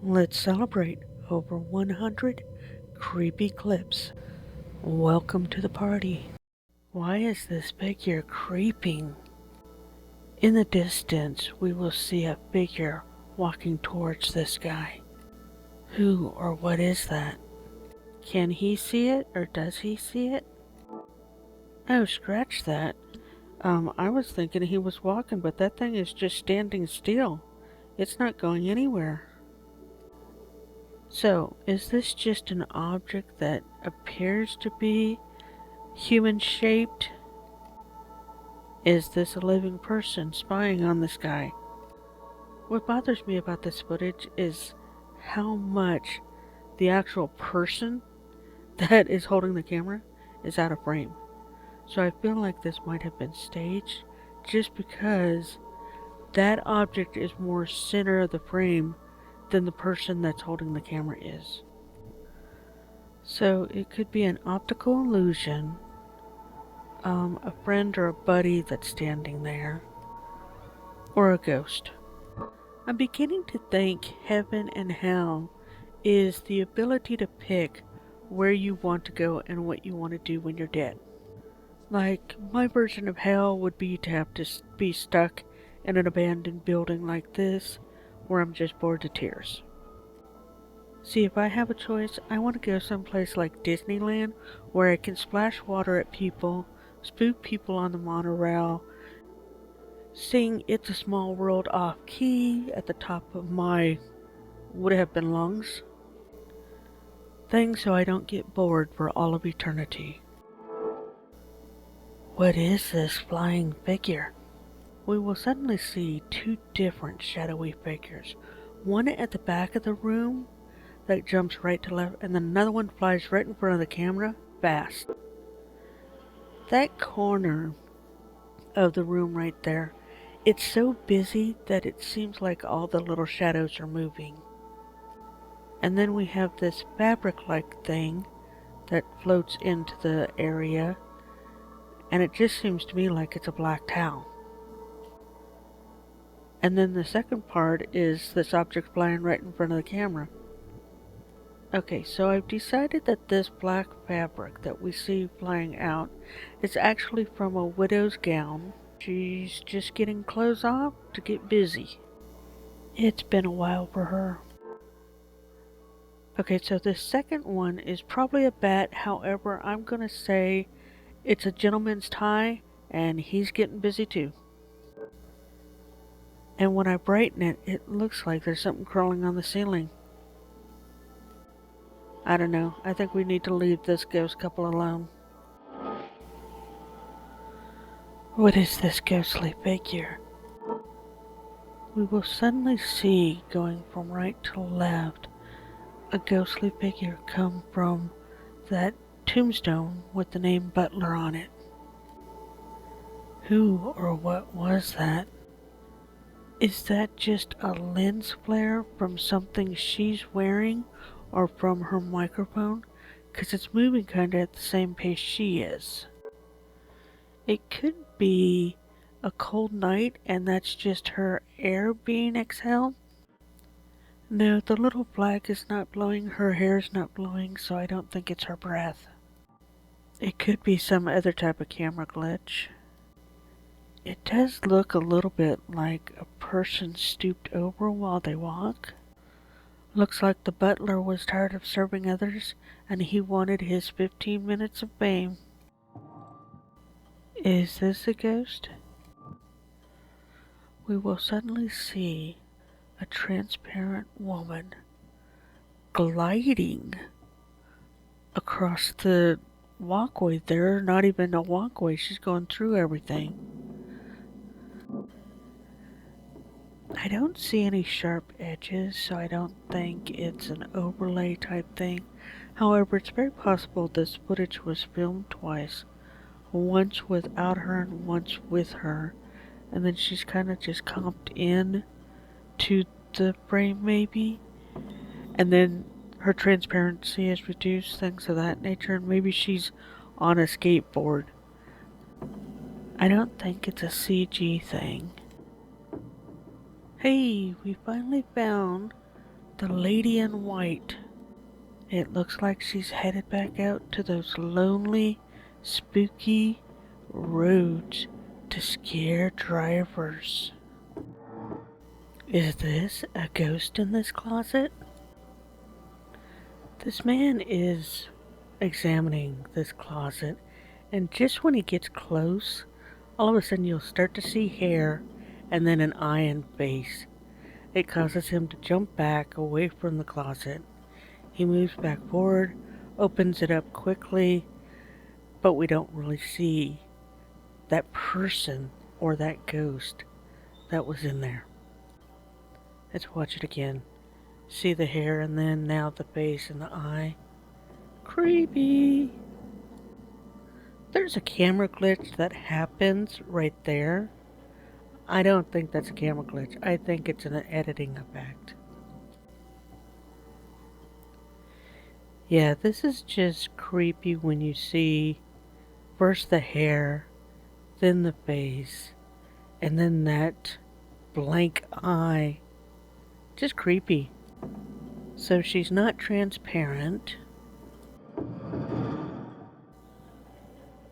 Let's celebrate over 100 creepy clips. Welcome to the party. Why is this figure creeping? In the distance, we will see a figure walking towards this guy. Who or what is that? Can he see it or does he see it? Oh, scratch that. I was thinking he was walking, but that thing is just standing still. It's not going anywhere. So, is this just an object that appears to be human shaped? Is this a living person spying on this guy? What bothers me about this footage is how much the actual person that is holding the camera is out of frame. So I feel like this might have been staged just because that object is more center of the frame than the person that's holding the camera is. So it could be an optical illusion, a friend or a buddy that's standing there, or a ghost. I'm beginning to think heaven and hell is the ability to pick where you want to go and what you want to do when you're dead. Like, my version of hell would be to have to be stuck in an abandoned building like this, where I'm just bored to tears. See, if I have a choice, I want to go someplace like Disneyland, where I can splash water at people, spook people on the monorail, sing It's a Small World off key at the top of my would have been lungs. Things so I don't get bored for all of eternity. What is this flying figure? We will suddenly see two different shadowy figures. One at the back of the room that jumps right to left, and then another one flies right in front of the camera, fast. That corner of the room right there, it's so busy that it seems like all the little shadows are moving. And then we have this fabric-like thing that floats into the area, and it just seems to me like it's a black towel. And then the second part is this object flying right in front of the camera. Okay, so I've decided that this black fabric that we see flying out is actually from a widow's gown. She's just getting clothes off to get busy. It's been a while for her. Okay, so the second one is probably a bat. However, I'm gonna say it's a gentleman's tie, and he's getting busy too. And when I brighten it, it looks like there's something crawling on the ceiling. I don't know. I think we need to leave this ghost couple alone. What is this ghostly figure? We will suddenly see, going from right to left, a ghostly figure come from that tombstone with the name Butler on it. Who or what was that? Is that just a lens flare from something she's wearing or from her microphone? 'Cause it's moving kinda at the same pace she is. It could be a cold night and that's just her air being exhaled. No, the little flag is not blowing, her hair's not blowing, so I don't think it's her breath. It could be some other type of camera glitch. It does look a little bit like a person stooped over while they walk. Looks like the butler was tired of serving others and he wanted his 15 minutes of fame. Is this a ghost? We will suddenly see a transparent woman gliding across the walkway there. Not even a walkway, she's going through everything. I don't see any sharp edges, so I don't think it's an overlay type thing. However, it's very possible this footage was filmed twice. Once without her and once with her. And then she's kind of just comped in to the frame maybe. And then her transparency is reduced, things of that nature. And maybe she's on a skateboard. I don't think it's a CG thing. Hey, we finally found The lady in white. It looks like she's headed back out to those lonely, spooky roads to scare drivers. Is this a ghost in this closet? This man is examining this closet, and just when he gets close, all of a sudden you'll start to see hair and then an eye and face. It causes him to jump back away from the closet. He moves back forward, opens it up quickly, but we don't really see that person or that ghost that was in there. Let's watch it again. See the hair and then now the face and the eye. Creepy. There's a camera glitch that happens right there. I don't think that's a camera glitch. I think it's an editing effect. Yeah, this is just creepy when you see first the hair, then the face, and then that blank eye. Just creepy. So she's not transparent.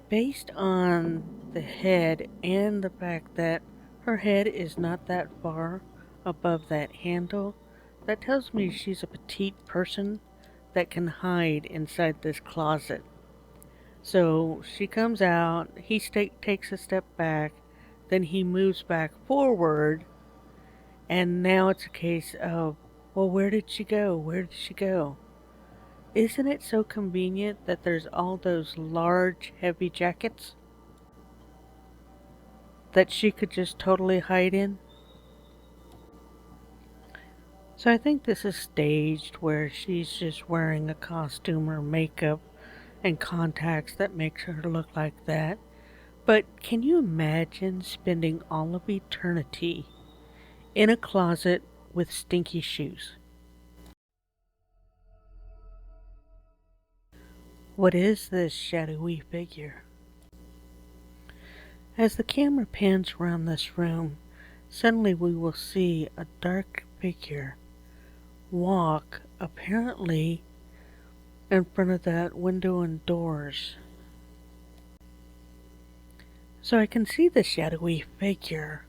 Based on the head and the fact that her head is not that far above that handle, that tells me she's a petite person that can hide inside this closet. So she comes out, he takes a step back, then he moves back forward, and now it's a case of, well, where did she go? Where did she go? Isn't it so convenient that there's all those large, heavy jackets that she could just totally hide in? So I think this is staged where she's just wearing a costume or makeup and contacts that makes her look like that. But can you imagine spending all of eternity in a closet with stinky shoes? What is this shadowy figure? As the camera pans around this room, suddenly we will see a dark figure walk, apparently in front of that window and doors. So I can see the shadowy figure.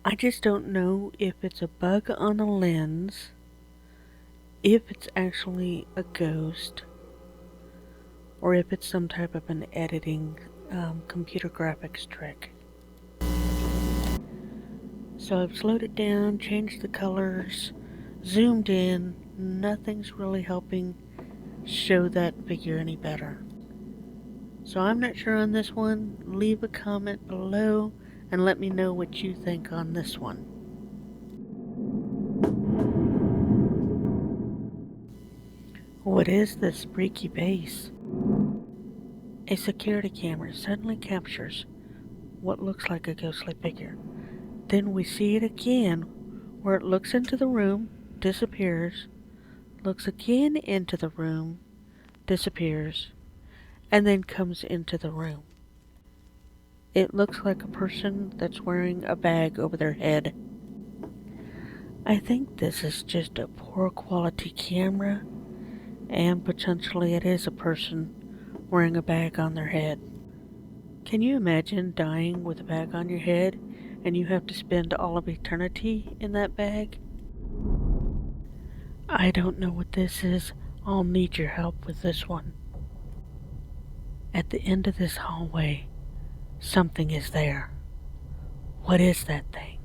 I just don't know if it's a bug on a lens, if it's actually a ghost, or if it's some type of an editing computer graphics trick. So I've slowed it down, changed the colors, zoomed in. Nothing's really helping show that figure any better. So I'm not sure on this one. Leave a comment below and let me know what you think on this one. What is this freaky face? A security camera suddenly captures what looks like a ghostly figure. Then we see it again where it looks into the room, disappears, looks again into the room, disappears, and then comes into the room. It looks like a person that's wearing a bag over their head. I think this is just a poor quality camera, and potentially it is a person wearing a bag on their head. Can you imagine dying with a bag on your head and you have to spend all of eternity in that bag? I don't know what this is. I'll need your help with this one. At the end of this hallway, something is there. What is that thing?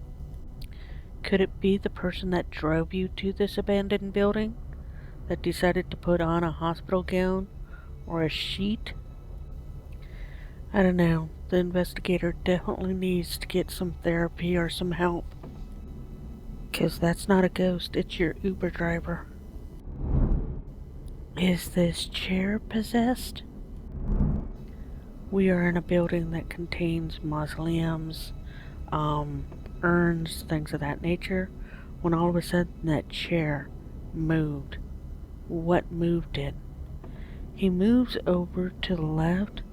Could it be the person that drove you to this abandoned building that decided to put on a hospital gown or a sheet? I don't know. The investigator definitely needs to get some therapy or some help. 'Cause that's not a ghost, it's your Uber driver. Is this chair possessed? We are in a building that contains mausoleums, urns, things of that nature, when all of a sudden that chair moved. What moved it? He moves over to the left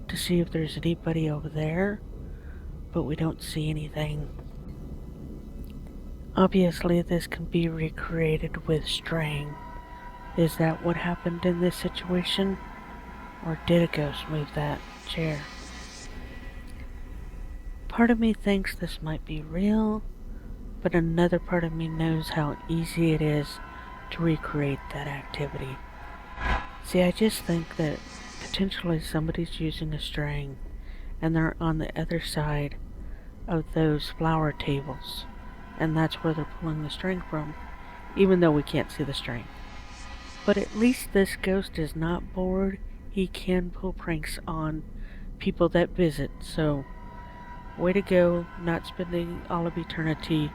to see if there's anybody over there, but we don't see anything. Obviously, this can be recreated with string. Is that what happened in this situation? Or did a ghost move that chair? Part of me thinks this might be real, but another part of me knows how easy it is to recreate that activity. See, I just think that potentially somebody's using a string and they're on the other side of those flower tables, and that's where they're pulling the string from, even though we can't see the string. But at least this ghost is not bored. He can pull pranks on people that visit, so way to go, not spending all of eternity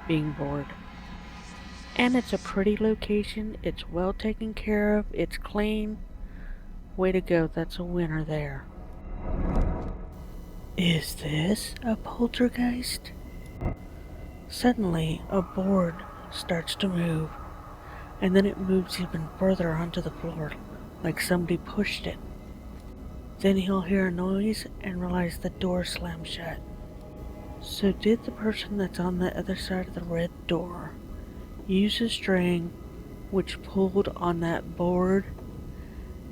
being bored. And it's a pretty location, it's well taken care of, it's clean. Way to go, that's a winner there. Is this a poltergeist? Suddenly, a board starts to move, and then it moves even further onto the floor, like somebody pushed it. Then he'll hear a noise and realize the door slammed shut. So did the person that's on the other side of the red door use a string which pulled on that board,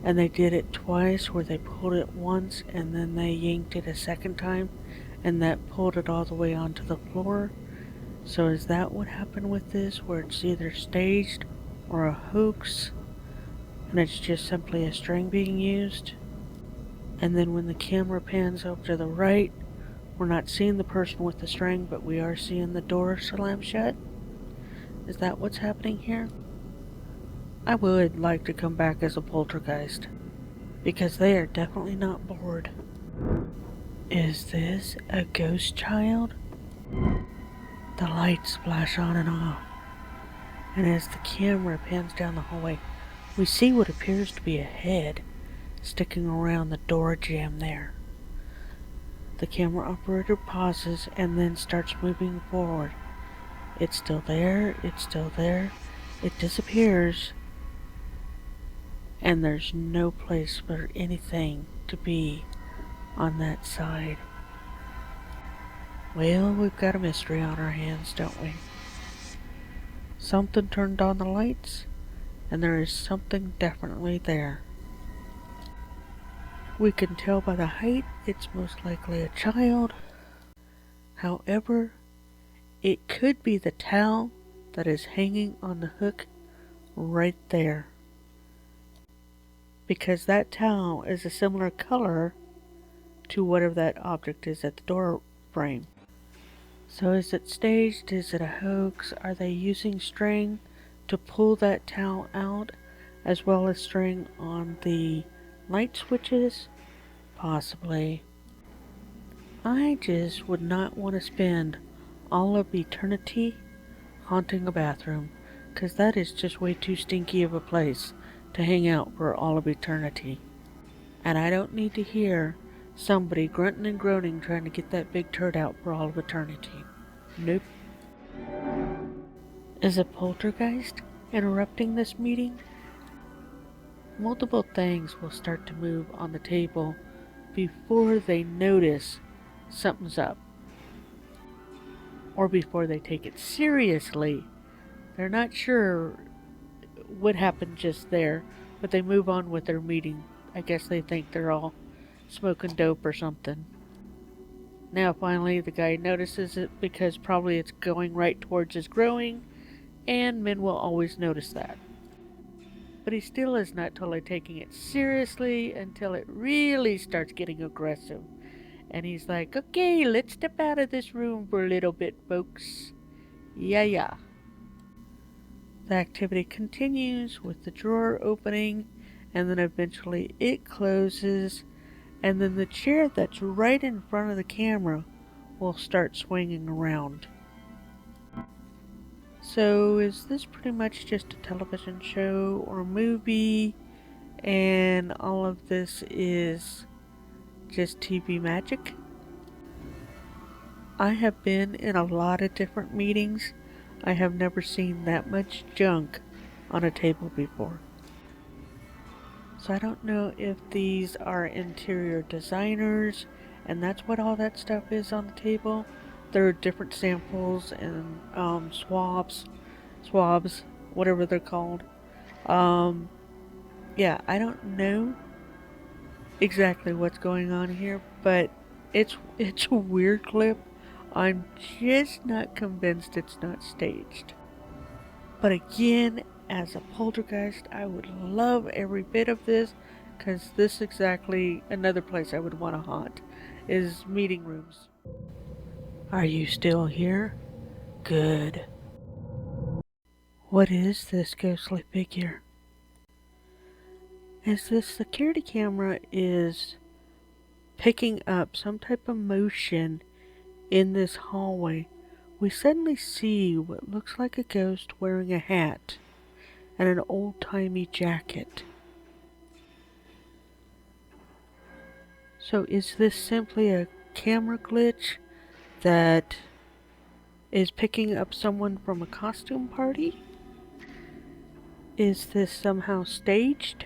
and they did it twice, where they pulled it once and then they yanked it a second time, and that pulled it all the way onto the floor? So is that what happened with this, where it's either staged or a hoax, and it's just simply a string being used? And then when the camera pans over to the right, we're not seeing the person with the string, but we are seeing the door slam shut? Is that what's happening here? I would like to come back as a poltergeist, because they are definitely not bored. Is this a ghost child? The lights flash on and off, and as the camera pans down the hallway, we see what appears to be a head sticking around the door jamb there. The camera operator pauses and then starts moving forward. It's still there, it's still there, it disappears, and there's no place for anything to be on that side. Well, we've got a mystery on our hands, don't we? Something turned on the lights, and there is something definitely there. We can tell by the height it's most likely a child. However, it could be the towel that is hanging on the hook right there, because that towel is a similar color to whatever that object is at the door frame. So is it staged? Is it a hoax? Are they using string to pull that towel out, as well as string on the light switches? Possibly. I just would not want to spend all of eternity haunting a bathroom, because that is just way too stinky of a place to hang out for all of eternity. And I don't need to hear somebody grunting and groaning trying to get that big turd out for all of eternity. Nope. Is a poltergeist interrupting this meeting? Multiple things will start to move on the table before they notice something's up, or before they take it seriously. They're not sure what happened just there, but they move on with their meeting. I guess they think they're all smoking dope or something. Now finally the guy notices it, because probably it's going right towards his growing, and men will always notice that. But he still is not totally taking it seriously until it really starts getting aggressive. And he's like, okay, let's step out of this room for a little bit, folks. Yeah. The activity continues with the drawer opening, and then eventually it closes, and then the chair that's right in front of the camera will start swinging around. So is this pretty much just a television show or movie, and all of this is just TV magic? I have been in a lot of different meetings. I have never seen that much junk on a table before. So I don't know if these are interior designers and that's what all that stuff is on the table. There are different samples and swabs, whatever they're called. Um, yeah, I don't know exactly what's going on here, but it's a weird clip. I'm just not convinced it's not staged. But again, as a poltergeist, I would love every bit of this because this is exactly another place I would want to haunt is meeting rooms. Are you still here? Good. What is this ghostly figure? As this security camera is picking up some type of motion in this hallway, we suddenly see what looks like a ghost wearing a hat and an old-timey jacket. So is this simply a camera glitch that is picking up someone from a costume party? Is this somehow staged?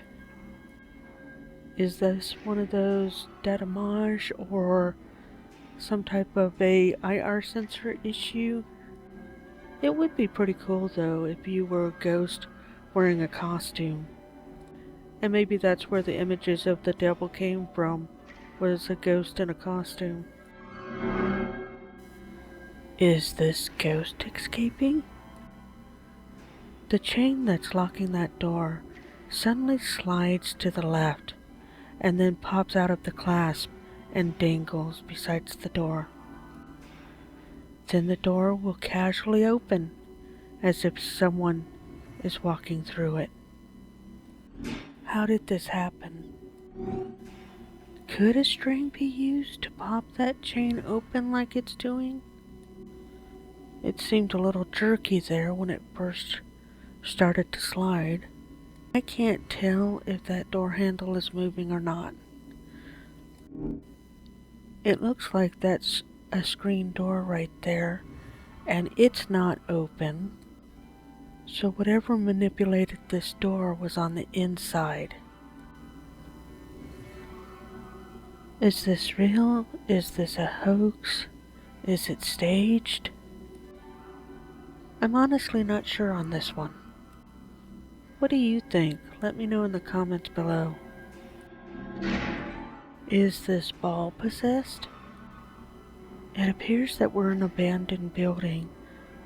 Is this one of those datamage or some type of a IR sensor issue? It would be pretty cool though if you were a ghost wearing a costume. And maybe that's where the images of the devil came from, was a ghost in a costume. Is this ghost escaping? The chain that's locking that door suddenly slides to the left and then pops out of the clasp and dangles beside the door. Then the door will casually open as if someone is walking through it. How did this happen? Could a string be used to pop that chain open like it's doing? It seemed a little jerky there when it first started to slide. I can't tell if that door handle is moving or not. It looks like that's a screen door right there, and it's not open. So whatever manipulated this door was on the inside. Is this real? Is this a hoax? Is it staged? I'm honestly not sure on this one. What do you think? Let me know in the comments below. Is this ball possessed? It appears that we're in an abandoned building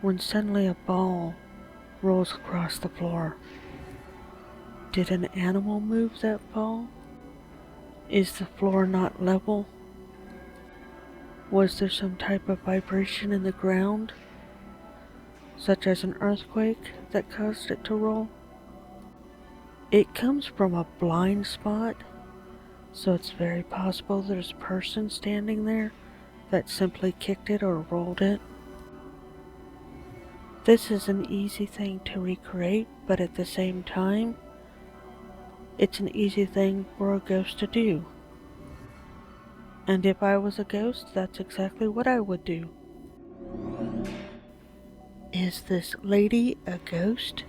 when suddenly a ball rolls across the floor. Did an animal move that ball? Is the floor not level? Was there some type of vibration in the ground, such as an earthquake, that caused it to roll? It comes from a blind spot, so it's very possible there's a person standing there that simply kicked it or rolled it. This is an easy thing to recreate, but at the same time, it's an easy thing for a ghost to do. And if I was a ghost, that's exactly what I would do. Is this lady a ghost?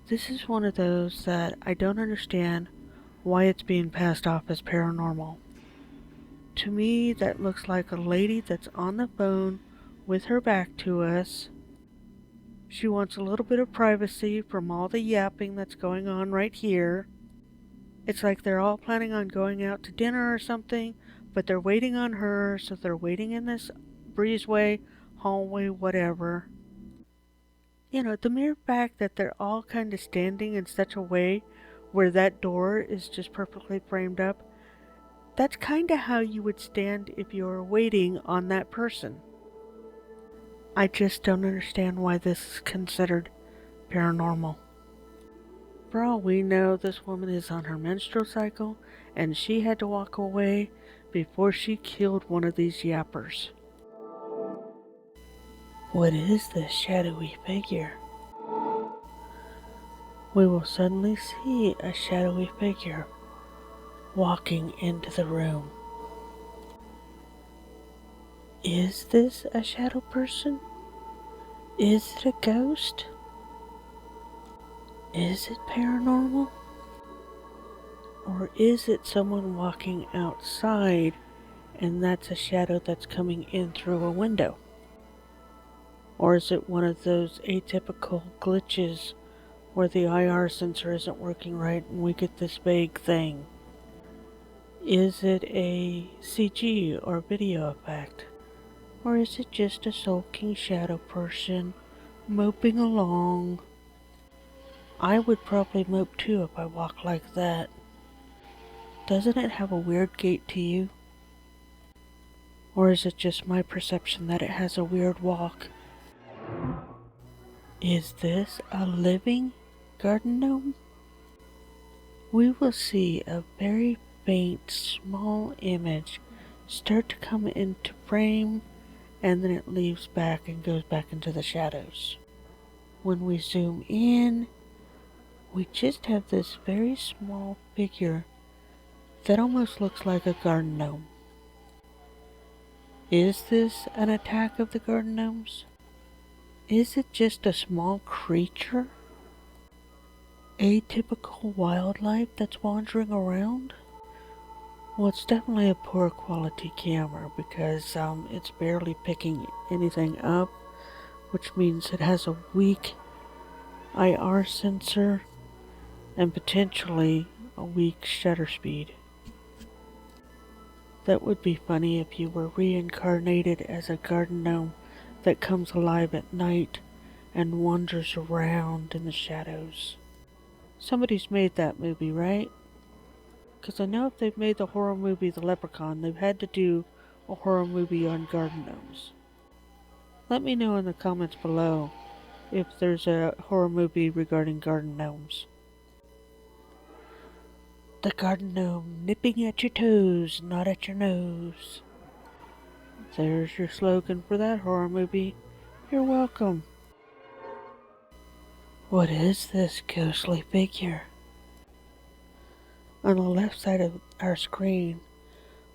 This is one of those that I don't understand why it's being passed off as paranormal. To me, that looks like a lady that's on the phone with her back to us. She wants a little bit of privacy from all the yapping that's going on right here. It's like they're all planning on going out to dinner or something, but they're waiting on her, so they're waiting in this breezeway, hallway, whatever. You know, the mere fact that they're all kind of standing in such a way where that door is just perfectly framed up, that's kind of how you would stand if you were waiting on that person. I just don't understand why this is considered paranormal. For all we know, this woman is on her menstrual cycle, and she had to walk away before she killed one of these yappers. What is this shadowy figure? We will suddenly see a shadowy figure walking into the room. Is this a shadow person? Is it a ghost? Is it paranormal? Or is it someone walking outside and that's a shadow that's coming in through a window? Or is it one of those atypical glitches where the IR sensor isn't working right and we get this vague thing? Is it a CG or video effect? Or is it just a sulking shadow person moping along? I would probably mope too if I walked like that. Doesn't it have a weird gait to you? Or is it just my perception that it has a weird walk? Is this a living garden gnome? We will see a very faint, small image start to come into frame, and then it leaves back and goes back into the shadows. When we zoom in, we just have this very small figure that almost looks like a garden gnome. Is this an attack of the garden gnomes? Is it just a small creature? Atypical wildlife that's wandering around? Well, it's definitely a poor quality camera because it's barely picking anything up, which means it has a weak IR sensor and potentially a weak shutter speed. That would be funny if you were reincarnated as a garden gnome that comes alive at night and wanders around in the shadows. Somebody's made that movie, right? Because I know if they've made the horror movie The Leprechaun, they've had to do a horror movie on garden gnomes. Let me know in the comments below if there's a horror movie regarding garden gnomes. The garden gnome nipping at your toes, not at your nose. There's your slogan for that horror movie. You're welcome. What is this ghostly figure? On the left side of our screen,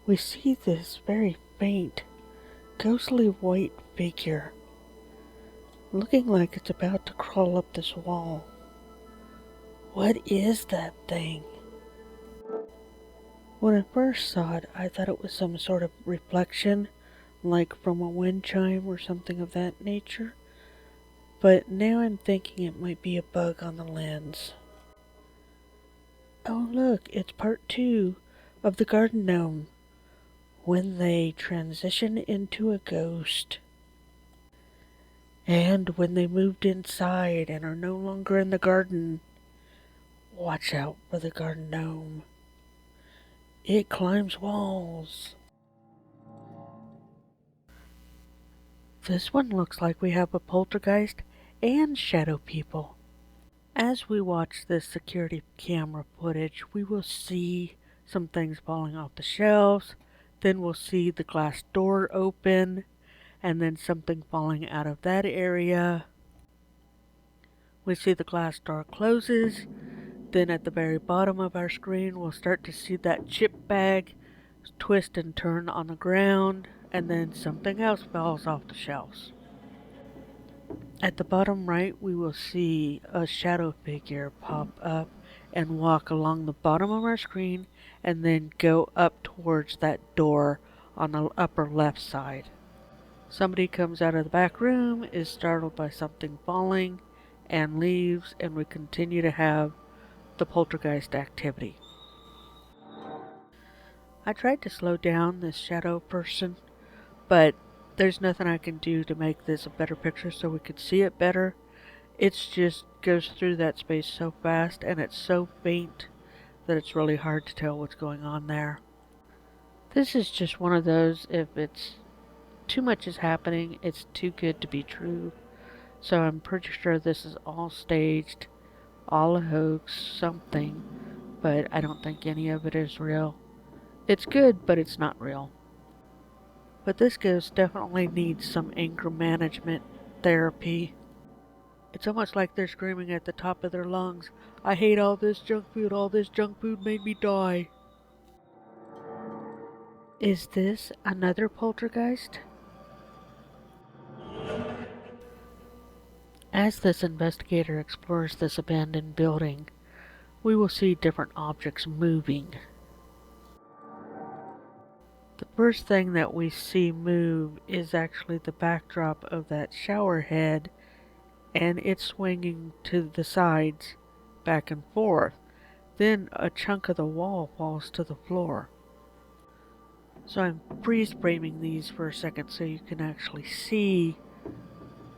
we see this very faint, ghostly white figure, looking like it's about to crawl up this wall. What is that thing? When I first saw it, I thought it was some sort of reflection, like from a wind chime or something of that nature, but now I'm thinking it might be a bug on the lens. Oh look, it's part 2 of the garden gnome, when they transition into a ghost. And when they moved inside and are no longer in the garden. Watch out for the garden gnome. It climbs walls. This one looks like we have a poltergeist and shadow people. As we watch this security camera footage, we will see some things falling off the shelves, then we'll see the glass door open, and then something falling out of that area. We see the glass door closes, then at the very bottom of our screen we'll start to see that chip bag twist and turn on the ground, and then something else falls off the shelves. At the bottom right, we will see a shadow figure pop up and walk along the bottom of our screen and then go up towards that door on the upper left side. Somebody comes out of the back room, is startled by something falling, and leaves, and we continue to have the poltergeist activity. I tried to slow down this shadow person, but there's nothing I can do to make this a better picture so we could see it better. It just goes through that space so fast and it's so faint that it's really hard to tell what's going on there. This is just one of those, if it's too much is happening, it's too good to be true. So I'm pretty sure this is all staged, all a hoax, something, but I don't think any of it is real. It's good, but it's not real. But this ghost definitely needs some anger management therapy. It's almost like they're screaming at the top of their lungs, I hate all this junk food made me die. Is this another poltergeist? As this investigator explores this abandoned building, we will see different objects moving. The first thing that we see move is actually the backdrop of that shower head, and it's swinging to the sides back and forth. Then a chunk of the wall falls to the floor. So I'm freeze framing these for a second so you can actually see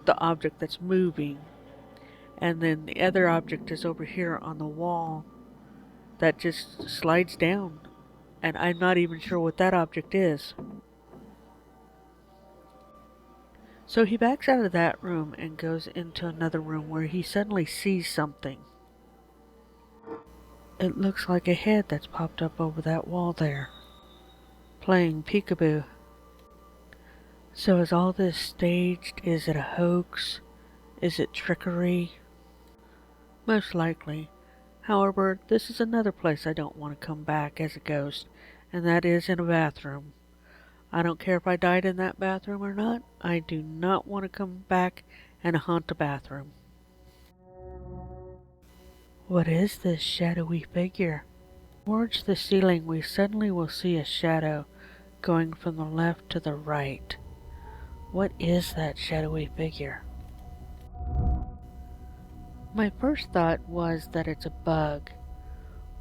the object that's moving. And then the other object is over here on the wall that just slides down. And I'm not even sure what that object is. So he backs out of that room and goes into another room where he suddenly sees something. It looks like a head that's popped up over that wall there, playing peekaboo. So is all this staged? Is it a hoax? Is it trickery? Most likely. However, this is another place I don't want to come back as a ghost, and that is in a bathroom. I don't care if I died in that bathroom or not. I do not want to come back and haunt a bathroom. What is this shadowy figure? Towards the ceiling, we suddenly will see a shadow going from the left to the right. What is that shadowy figure? My first thought was that it's a bug,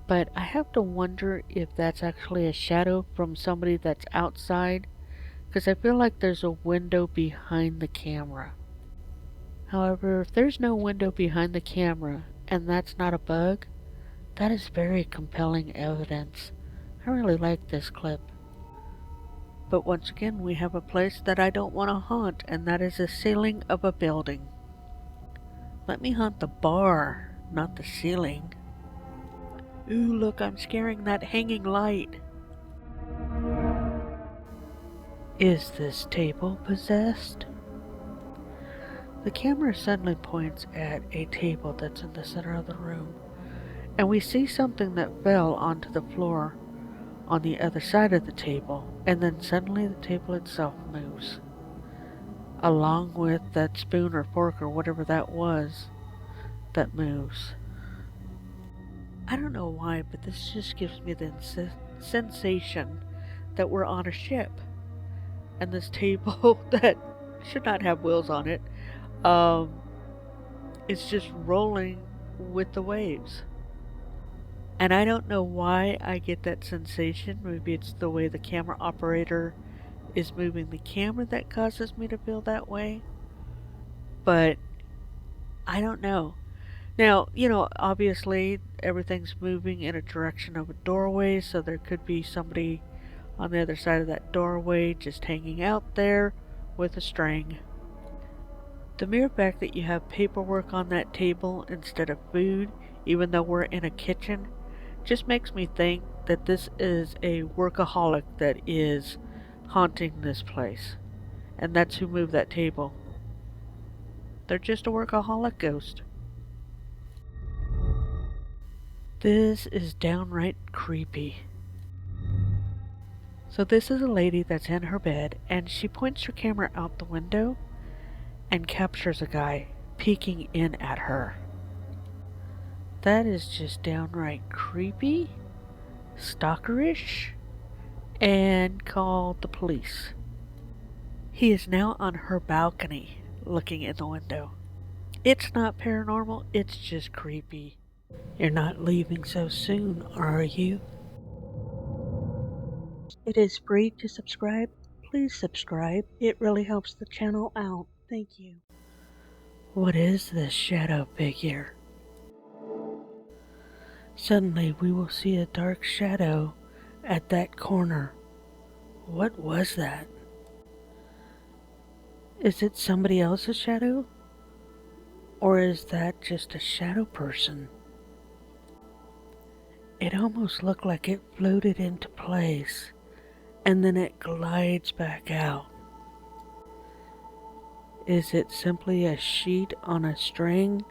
but I have to wonder if that's actually a shadow from somebody that's outside, because I feel like there's a window behind the camera. However, if there's no window behind the camera and that's not a bug, that is very compelling evidence. I really like this clip. But once again, we have a place that I don't want to haunt, and that is the ceiling of a building. Let me haunt the bar, not the ceiling. Ooh, look, I'm scaring that hanging light. Is this table possessed? The camera suddenly points at a table that's in the center of the room, and we see something that fell onto the floor on the other side of the table, and then suddenly the table itself moves, along with that spoon or fork or whatever that was that moves. I don't know why, but this just gives me the sensation that we're on a ship, and this table that should not have wheels on it, is just rolling with the waves. And I don't know why I get that sensation. Maybe it's the way the camera operator is moving the camera that causes me to feel that way. But I don't know. Now, obviously everything's moving in a direction of a doorway, so there could be somebody on the other side of that doorway just hanging out there with a string. The mere fact that you have paperwork on that table instead of food, even though we're in a kitchen, just makes me think that this is a workaholic that is haunting this place. And that's who moved that table. They're just a workaholic ghost. This is downright creepy. So this is a lady that's in her bed, and she points her camera out the window and captures a guy peeking in at her. That is just downright creepy, stalkerish, and call the police. He is now on her balcony looking in the window. It's not paranormal, it's just creepy. You're not leaving so soon, are you? It is free to subscribe. Please subscribe. It really helps the channel out. Thank you. What is this shadow figure? Suddenly we will see a dark shadow at that corner. What was that? Is it somebody else's shadow? Or is that just a shadow person? It almost looked like it floated into place, and then it glides back out. Is it simply a sheet on a string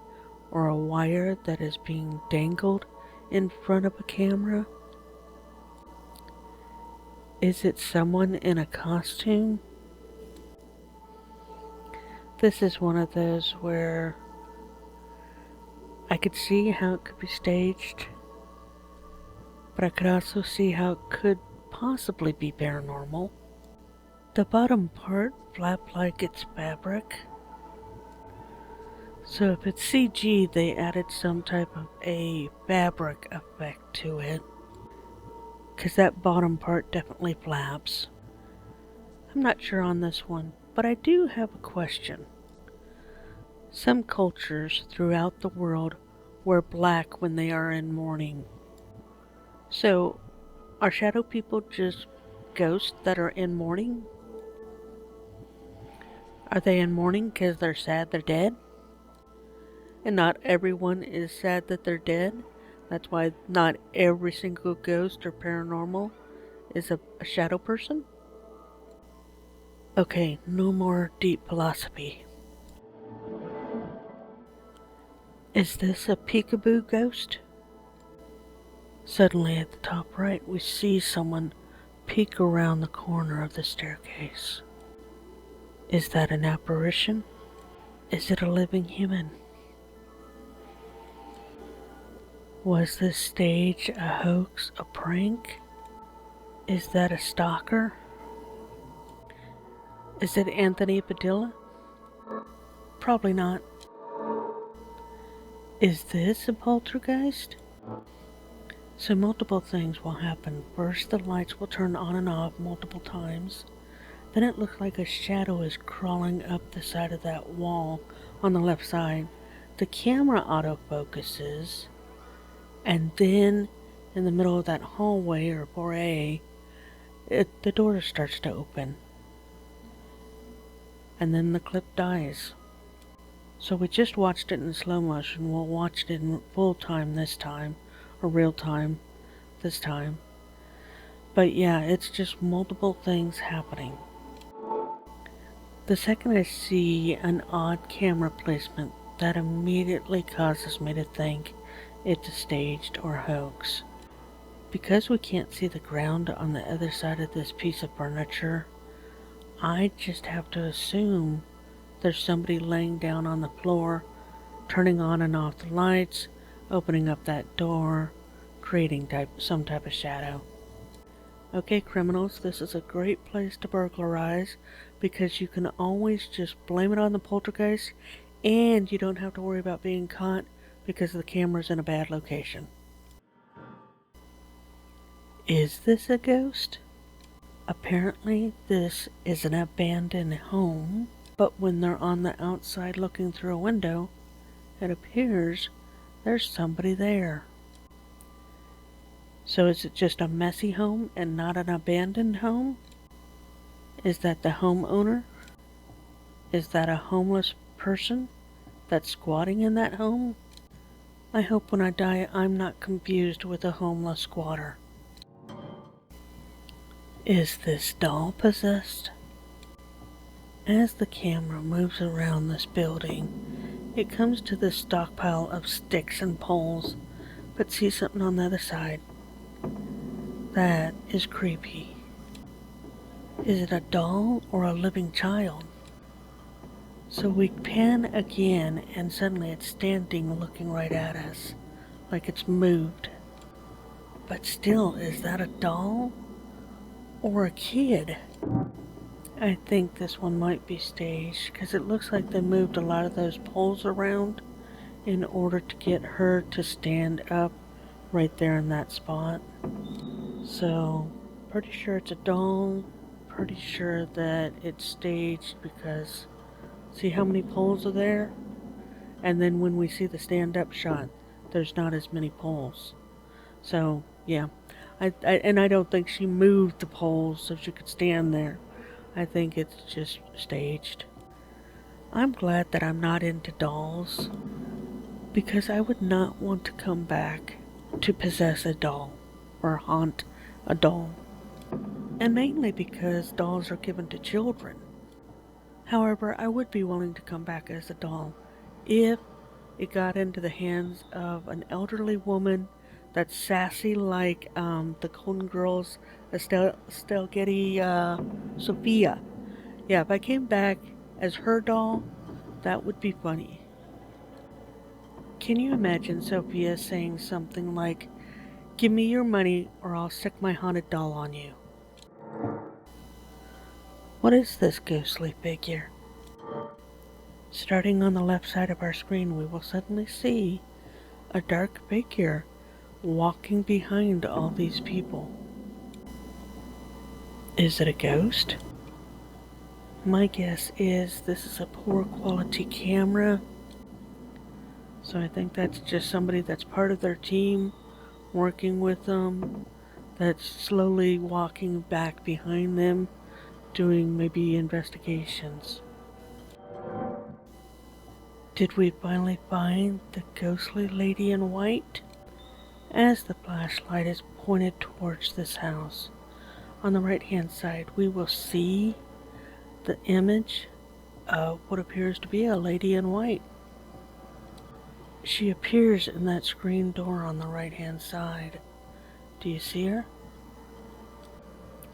or a wire that is being dangled in front of a camera? Is it someone in a costume? This is one of those where I could see how it could be staged, but I could also see how it could possibly be paranormal. The bottom part flapped like it's fabric. So if it's CG, they added some type of a fabric effect to it. Because that bottom part definitely flaps. I'm not sure on this one, but I do have a question. Some cultures throughout the world wear black when they are in mourning. So, are shadow people just ghosts that are in mourning? Are they in mourning because they're sad they're dead? And not everyone is sad that they're dead? That's why not every single ghost or paranormal is a shadow person? Okay, no more deep philosophy. Is this a peekaboo ghost? Suddenly at the top right, we see someone peek around the corner of the staircase. Is that an apparition? Is it a living human? Was this stage a hoax, a prank? Is that a stalker? Is it Anthony Padilla? Probably not. Is this a poltergeist? So multiple things will happen. First, the lights will turn on and off multiple times. Then it looks like a shadow is crawling up the side of that wall on the left side. The camera autofocuses, and then in the middle of that hallway or foyer, the door starts to open. And then the clip dies. So we just watched it in slow motion. We'll watch it in full time this time, or real time this time. But yeah, it's just multiple things happening. The second I see an odd camera placement, that immediately causes me to think it's a staged or hoax. Because we can't see the ground on the other side of this piece of furniture, I just have to assume there's somebody laying down on the floor, turning on and off the lights, opening up that door, creating some type of shadow. Okay, criminals, this is a great place to burglarize because you can always just blame it on the poltergeist and you don't have to worry about being caught because the camera's in a bad location. Is this a ghost? Apparently, this is an abandoned home, but when they're on the outside looking through a window, it appears there's somebody there. So is it just a messy home and not an abandoned home? Is that the homeowner? Is that a homeless person that's squatting in that home? I hope when I die I'm not confused with a homeless squatter. Is this doll possessed? As the camera moves around this building, it comes to this stockpile of sticks and poles, but sees something on the other side. That is creepy. Is it a doll or a living child? So we pan again and suddenly it's standing looking right at us, like it's moved. But still, is that a doll or a kid? I think this one might be staged because it looks like they moved a lot of those poles around in order to get her to stand up right there in that spot. So, pretty sure it's a doll, pretty sure that it's staged because see how many poles are there? And then when we see the stand-up shot, there's not as many poles. So, yeah. I don't think she moved the poles so she could stand there. I think it's just staged. I'm glad that I'm not into dolls because I would not want to come back to possess a doll or haunt a doll. And mainly because dolls are given to children. However, I would be willing to come back as a doll if it got into the hands of an elderly woman that's sassy like the Golden Girls, Estelle Getty, Sophia. Yeah, if I came back as her doll, that would be funny. Can you imagine Sophia saying something like, "Give me your money or I'll stick my haunted doll on you"? What is this ghostly figure? Starting on the left side of our screen, we will suddenly see a dark figure walking behind all these people. Is it a ghost? My guess is this is a poor quality camera, so I think that's just somebody that's part of their team working with them, that's slowly walking back behind them, doing maybe investigations. Did we finally find the ghostly lady in white? As the flashlight is pointed towards this house, on the right hand side we will see the image of what appears to be a lady in white. She appears in that screen door on the right hand side. Do you see her?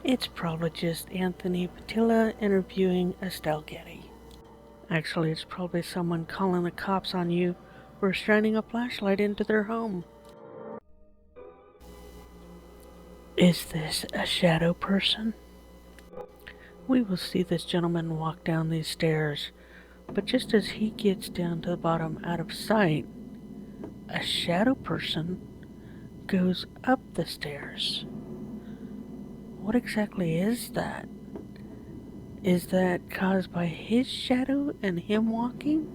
It's probably just Anthony Patilla interviewing Estelle Getty. Actually, it's probably someone calling the cops on you for shining a flashlight into their home. Is this a shadow person? We will see this gentleman walk down these stairs, but just as he gets down to the bottom out of sight, a shadow person goes up the stairs. What exactly is that? Is that caused by his shadow and him walking?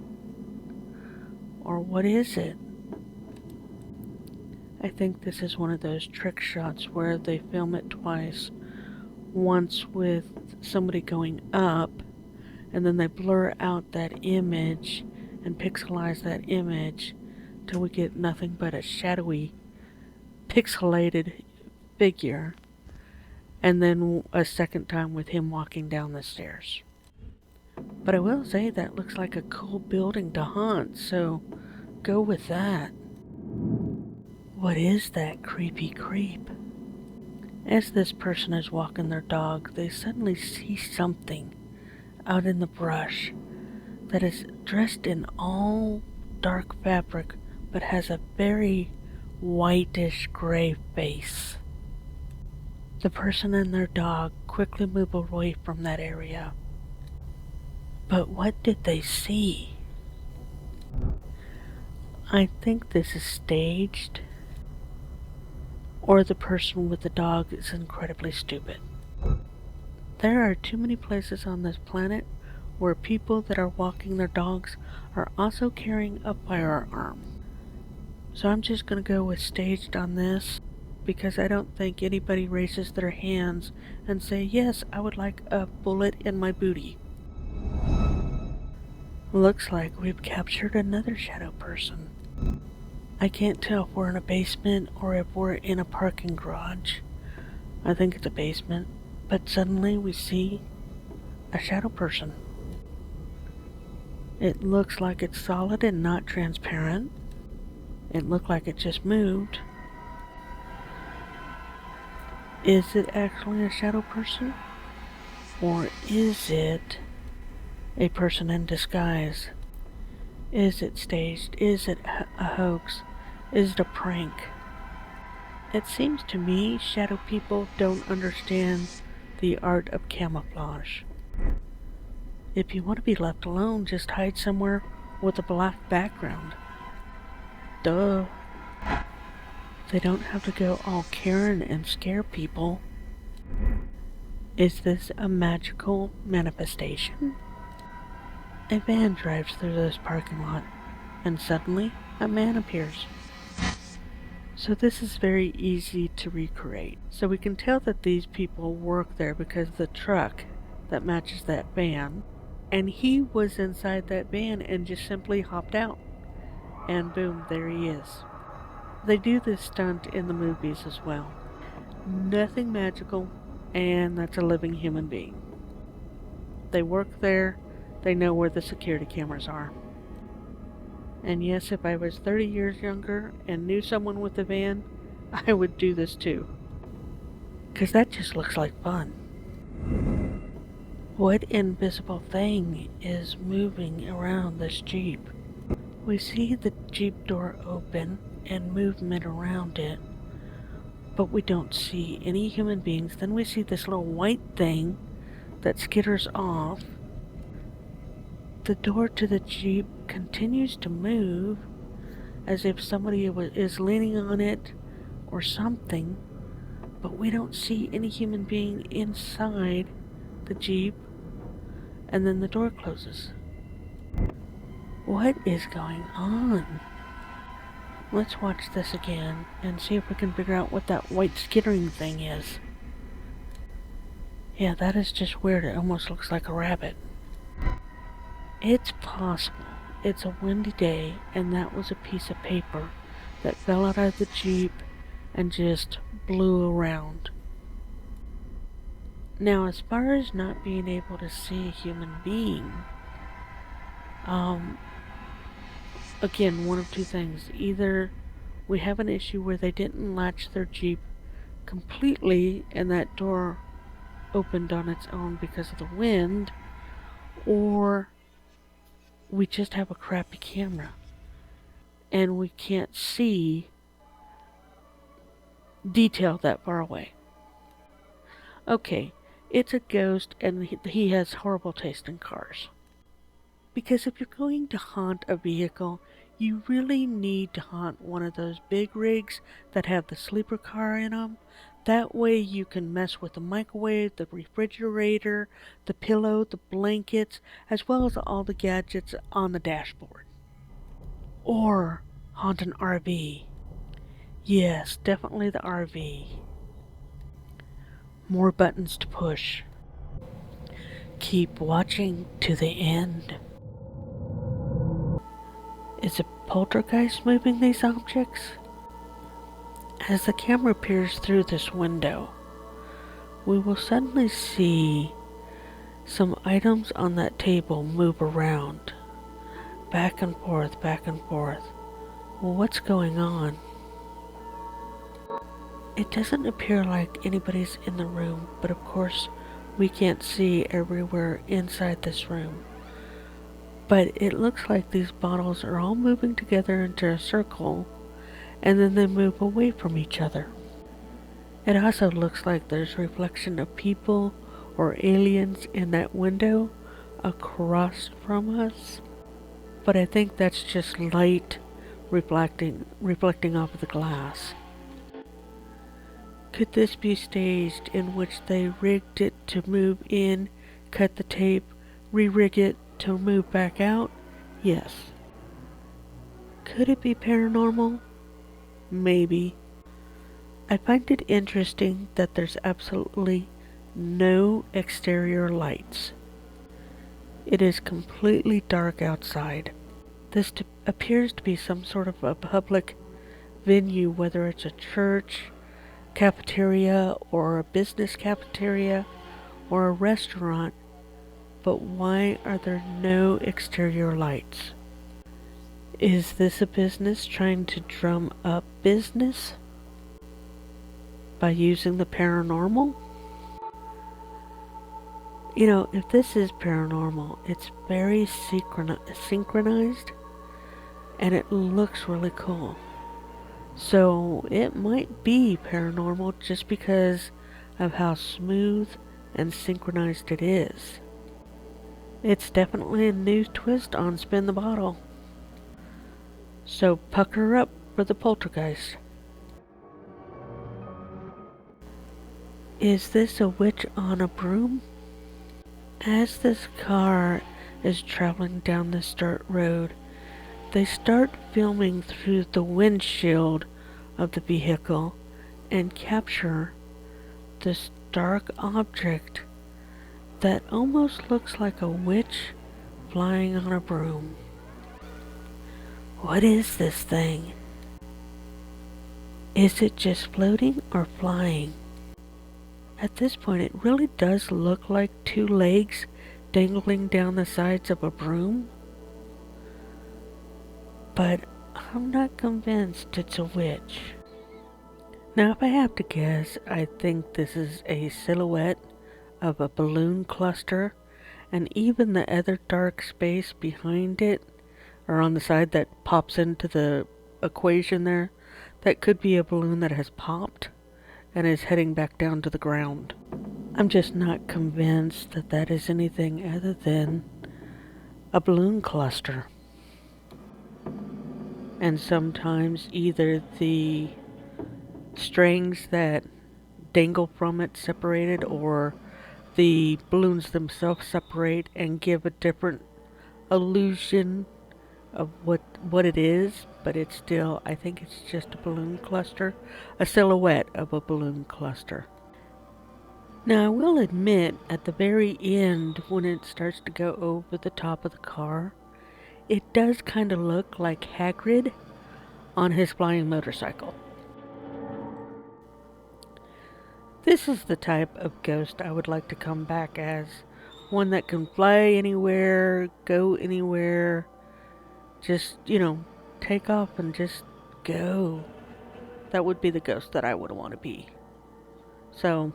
Or what is it? I think this is one of those trick shots where they film it twice. Once with somebody going up, and then they blur out that image and pixelize that image till we get nothing but a shadowy, pixelated figure. And then a second time with him walking down the stairs. But I will say that looks like a cool building to haunt, so go with that. What is that creepy creep? As this person is walking their dog, they suddenly see something out in the brush that is dressed in all dark fabric but has a very whitish gray face. The person and their dog quickly move away from that area. But what did they see? I think this is staged, or the person with the dog is incredibly stupid. There are too many places on this planet where people that are walking their dogs are also carrying a firearm. So I'm just going to go with staged on this, because I don't think anybody raises their hands and say, yes, I would like a bullet in my booty. Looks like we've captured another shadow person. I can't tell if we're in a basement or if we're in a parking garage. I think it's a basement, but suddenly we see a shadow person. It looks like it's solid and not transparent. It looked like it just moved. Is it actually a shadow person? Or is it a person in disguise? Is it staged? Is it a hoax? Is it a prank? It seems to me shadow people don't understand the art of camouflage. If you want to be left alone, just hide somewhere with a black background. Duh. They don't have to go all Karen and scare people. Is this a magical manifestation? A van drives through this parking lot, and suddenly a man appears. So this is very easy to recreate. So we can tell that these people work there because of the truck that matches that van, and he was inside that van and just simply hopped out. And boom, there he is. They do this stunt in the movies as well. Nothing magical, and that's a living human being. They work there, they know where the security cameras are. And yes, if I was 30 years younger and knew someone with a van, I would do this too. 'Cause that just looks like fun. What invisible thing is moving around this Jeep? We see the Jeep door open and movement around it, but we don't see any human beings. Then we see this little white thing that skitters off. The door to the Jeep continues to move as if somebody is leaning on it or something, but we don't see any human being inside the Jeep, and then the door closes. What is going on? Let's watch this again and see if we can figure out what that white skittering thing is. Yeah, that is just weird. It almost looks like a rabbit. It's possible it's a windy day and that was a piece of paper that fell out of the Jeep and just blew around. Now, as far as not being able to see a human being, again, one of two things. Either we have an issue where they didn't latch their Jeep completely and that door opened on its own because of the wind, or we just have a crappy camera and we can't see detail that far away. Okay, it's a ghost and he has horrible taste in cars. Because if you're going to haunt a vehicle, you really need to haunt one of those big rigs that have the sleeper car in them. That way you can mess with the microwave, the refrigerator, the pillow, the blankets, as well as all the gadgets on the dashboard. Or haunt an RV. Yes, definitely the RV. More buttons to push. Keep watching to the end. Is a poltergeist moving these objects? As the camera peers through this window, we will suddenly see some items on that table move around. Back and forth, back and forth. Well, what's going on? It doesn't appear like anybody's in the room, but of course we can't see everywhere inside this room. But it looks like these bottles are all moving together into a circle, and then they move away from each other. It also looks like there's reflection of people or aliens in that window across from us. But I think that's just light reflecting off of the glass. Could this be staged in which they rigged it to move in, cut the tape, re-rig it to move back out? Yes. Could it be paranormal? Maybe. I find it interesting that there's absolutely no exterior lights. It is completely dark outside. This appears to be some sort of a public venue, whether it's a church, cafeteria, or a business cafeteria, or a restaurant. But why are there no exterior lights? Is this a business trying to drum up business by using the paranormal? You know, if this is paranormal, it's very synchronized and it looks really cool. So it might be paranormal just because of how smooth and synchronized it is. It's definitely a new twist on Spin the Bottle. So pucker up for the poltergeist. Is this a witch on a broom? As this car is traveling down this dirt road, they start filming through the windshield of the vehicle and capture this dark object that almost looks like a witch flying on a broom. What is this thing? Is it just floating or flying? At this point, it really does look like two legs dangling down the sides of a broom. But I'm not convinced it's a witch. Now, if I have to guess, I think this is a silhouette of a balloon cluster, and even the other dark space behind it, or on the side that pops into the equation there, that could be a balloon that has popped and is heading back down to the ground. I'm just not convinced that that is anything other than a balloon cluster. And sometimes either the strings that dangle from it separated, or the balloons themselves separate and give a different illusion of what it is, but it's still, I think it's just a balloon cluster, a silhouette of a balloon cluster. Now I will admit, at the very end, when it starts to go over the top of the car, it does kind of look like Hagrid on his flying motorcycle. This is the type of ghost I would like to come back as. One that can fly anywhere, go anywhere, just, take off and just go. That would be the ghost that I would want to be. So,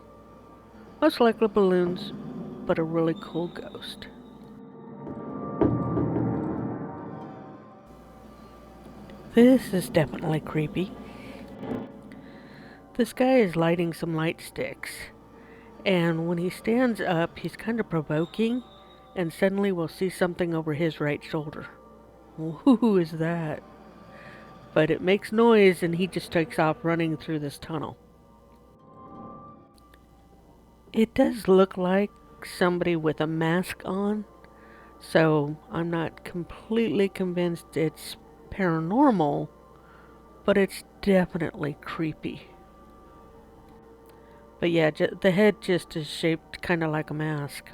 most likely balloons, but a really cool ghost. This is definitely creepy. This guy is lighting some light sticks, and when he stands up, he's kind of provoking, and suddenly we'll see something over his right shoulder. Who is that? But it makes noise, and he just takes off running through this tunnel. It does look like somebody with a mask on, so I'm not completely convinced it's paranormal, but it's definitely creepy. But yeah, the head just is shaped kind of like a mask.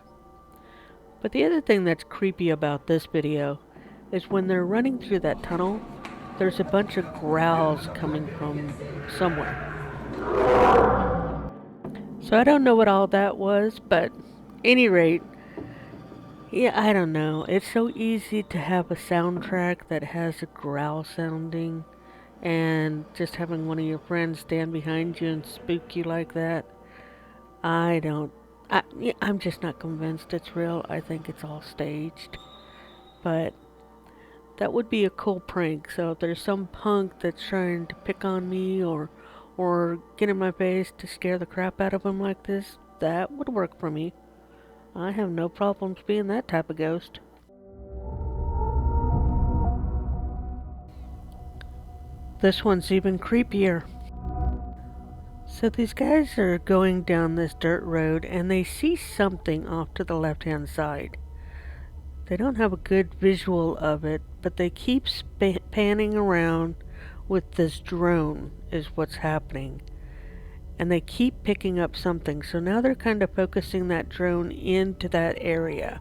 But the other thing that's creepy about this video is when they're running through that tunnel, there's a bunch of growls coming from somewhere. So I don't know what all that was, but any rate, yeah, I don't know. It's so easy to have a soundtrack that has a growl sounding, and just having one of your friends stand behind you and spook you like that. I'm just not convinced it's real. I think it's all staged. But that would be a cool prank. So if there's some punk that's trying to pick on me or get in my face to scare the crap out of him like this, that would work for me. I have no problems being that type of ghost. This one's even creepier. So these guys are going down this dirt road and they see something off to the left-hand side. They don't have a good visual of it, but they keep panning around with this drone is what's happening. And they keep picking up something, so now they're kind of focusing that drone into that area,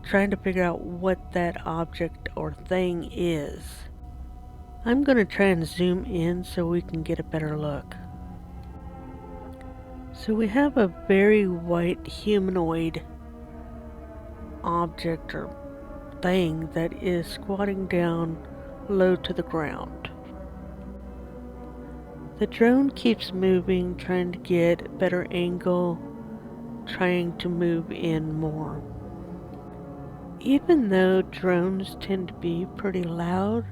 trying to figure out what that object or thing is. I'm going to try and zoom in so we can get a better look. So we have a very white humanoid object or thing that is squatting down low to the ground. The drone keeps moving, trying to get a better angle, trying to move in more. Even though drones tend to be pretty loud,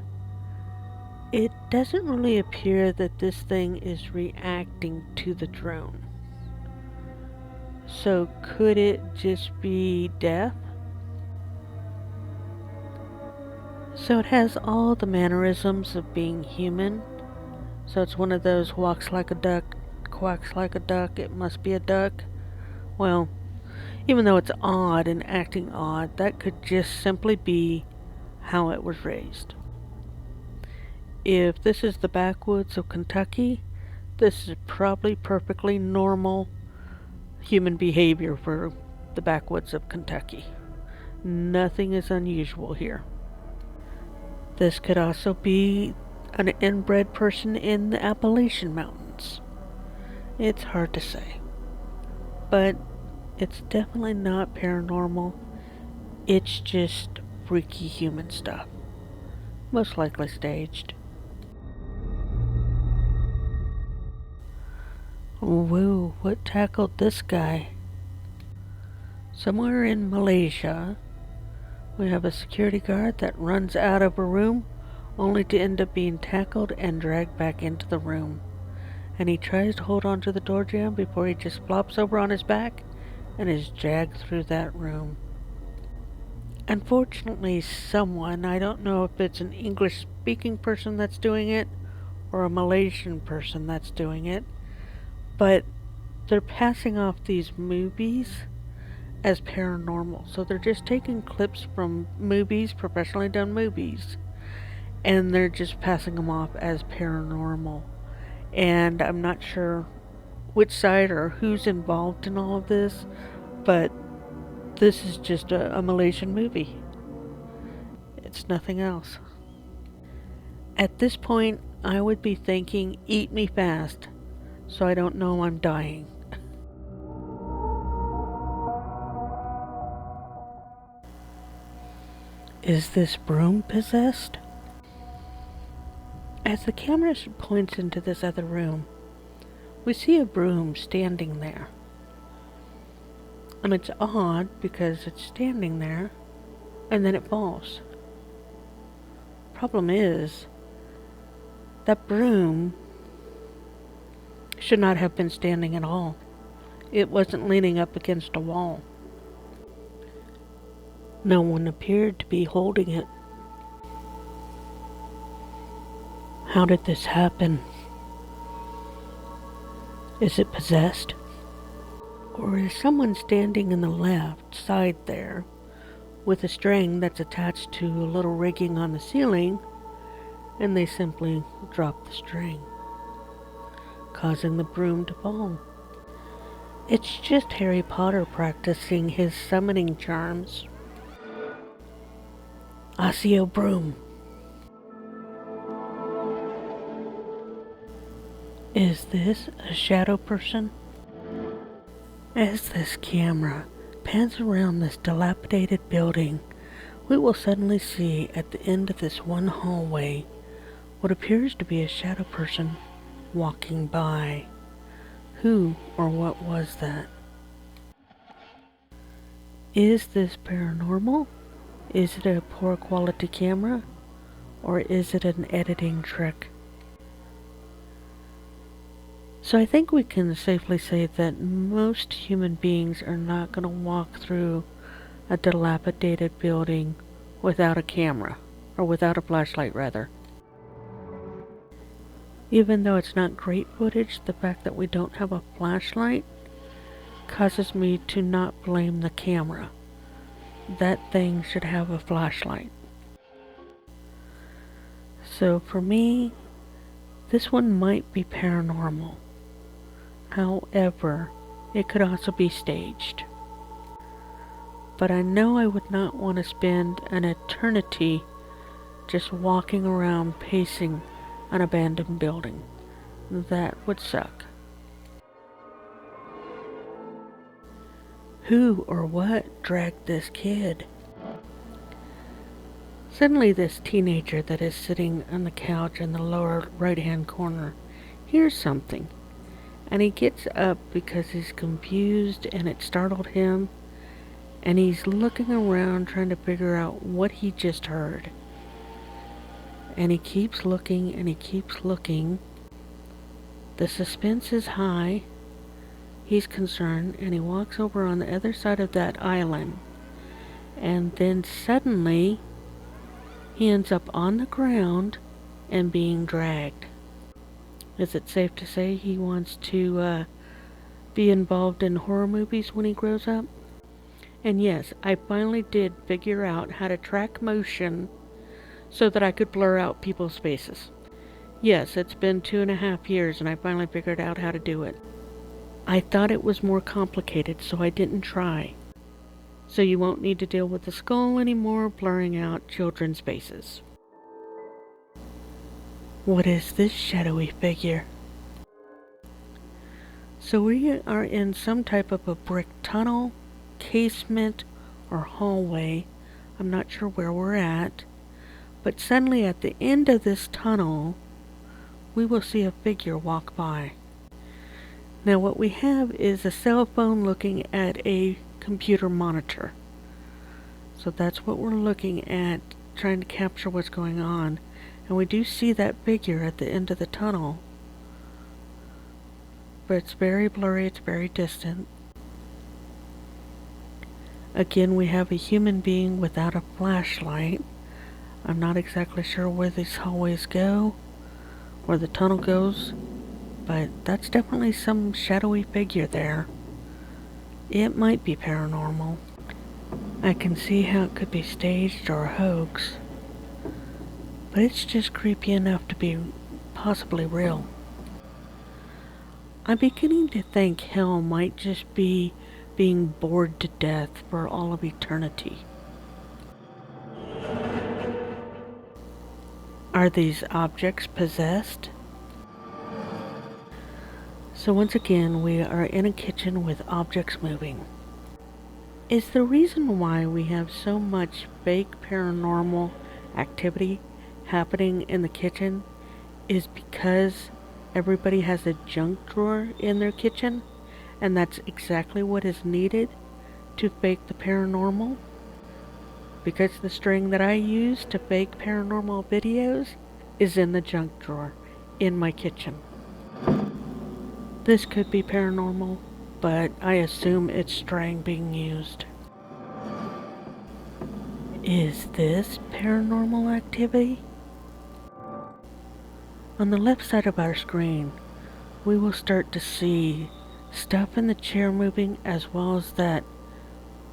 it doesn't really appear that this thing is reacting to the drone. So could it just be death? So it has all the mannerisms of being human. So it's one of those walks like a duck, quacks like a duck, it must be a duck. Well, even though it's odd and acting odd, that could just simply be how it was raised. If this is the backwoods of Kentucky, this is probably perfectly normal human behavior for the backwoods of Kentucky. Nothing is unusual here. This could also be an inbred person in the Appalachian Mountains. It's hard to say. But it's definitely not paranormal. It's just freaky human stuff. Most likely staged. Whoa, what tackled this guy? Somewhere in Malaysia, we have a security guard that runs out of a room only to end up being tackled and dragged back into the room. and he tries to hold onto the door jamb before he just flops over on his back and is dragged through that room. Unfortunately, someone, I don't know if it's an English speaking person that's doing it or a Malaysian person that's doing it, but they're passing off these movies as paranormal. So they're just taking clips from movies, professionally done movies, and they're just passing them off as paranormal. And I'm not sure which side or who's involved in all of this, but this is just a Malaysian movie. It's nothing else. At this point, I would be thinking, eat me fast, so I don't know I'm dying. Is this broom possessed? As the camera points into this other room, we see a broom standing there. And it's odd because it's standing there and then it falls. Problem is, that broom should not have been standing at all. It wasn't leaning up against a wall. No one appeared to be holding it. How did this happen? Is it possessed? Or is someone standing in the left side there with a string that's attached to a little rigging on the ceiling, and they simply drop the string, causing the broom to fall? It's just Harry Potter practicing his summoning charms. Accio broom. Is this a shadow person? As this camera pans around this dilapidated building, we will suddenly see at the end of this one hallway what appears to be a shadow person walking by. Who or what was that? Is this paranormal? Is it a poor quality camera? Or is it an editing trick? So I think we can safely say that most human beings are not going to walk through a dilapidated building without a camera, or without a flashlight rather. Even though it's not great footage, the fact that we don't have a flashlight causes me to not blame the camera. That thing should have a flashlight. So for me, this one might be paranormal. However, it could also be staged. But I know I would not want to spend an eternity just walking around pacing an abandoned building. That would suck. Who or what dragged this kid? Suddenly this teenager that is sitting on the couch in the lower right-hand corner hears something. And he gets up because he's confused and it startled him. And he's looking around trying to figure out what he just heard. And he keeps looking and he keeps looking. The suspense is high. He's concerned and he walks over on the other side of that island. And then suddenly he ends up on the ground and being dragged. Is it safe to say he wants to be involved in horror movies when he grows up? And yes, I finally did figure out how to track motion so that I could blur out people's faces. Yes, it's been 2.5 years and I finally figured out how to do it. I thought it was more complicated, so I didn't try. So you won't need to deal with the skull anymore blurring out children's faces. What is this shadowy figure? So we are in some type of a brick tunnel, casement, or hallway. I'm not sure where we're at. But suddenly at the end of this tunnel, we will see a figure walk by. Now what we have is a cell phone looking at a computer monitor. So that's what we're looking at, trying to capture what's going on. And we do see that figure at the end of the tunnel. but it's very blurry, it's very distant. Again, we have a human being without a flashlight. I'm not exactly sure where these hallways go, where the tunnel goes, but that's definitely some shadowy figure there. It might be paranormal. I can see how it could be staged or a hoax, but it's just creepy enough to be possibly real. I'm beginning to think hell might just be being bored to death for all of eternity. Are these objects possessed? So once again, we are in a kitchen with objects moving. Is the reason why we have so much fake paranormal activity happening in the kitchen is because everybody has a junk drawer in their kitchen, and that's exactly what is needed to fake the paranormal? Because the string that I use to fake paranormal videos is in the junk drawer in my kitchen. This could be paranormal, but I assume it's string being used. Is this paranormal activity? On the left side of our screen, we will start to see stuff in the chair moving, as well as that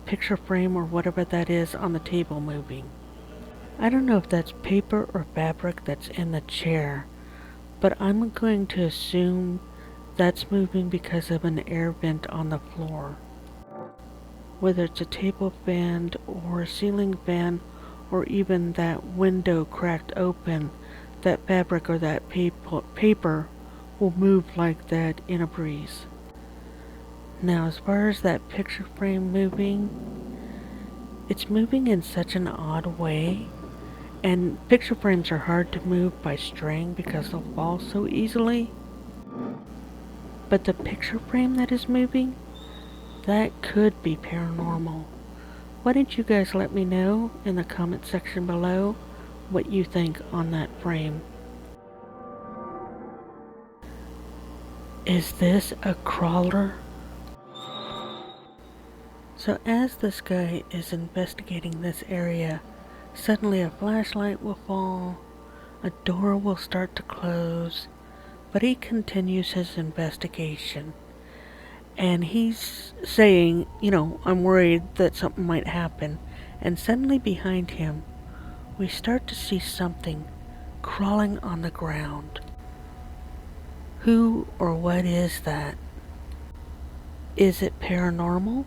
picture frame or whatever that is on the table moving. I don't know if that's paper or fabric that's in the chair, but I'm going to assume that's moving because of an air vent on the floor. Whether it's a table fan or a ceiling fan or even that window cracked open, that fabric or that paper will move like that in a breeze. Now, as far as that picture frame moving, it's moving in such an odd way, and picture frames are hard to move by string because they'll fall so easily. But the picture frame that is moving, that could be paranormal. Why don't you guys let me know in the comment section below what you think on that frame. Is this a crawler? So as this guy is investigating this area, suddenly a flashlight will fall, a door will start to close, but he continues his investigation. And he's saying, I'm worried that something might happen. And suddenly behind him, we start to see something crawling on the ground. Who or what is that? Is it paranormal?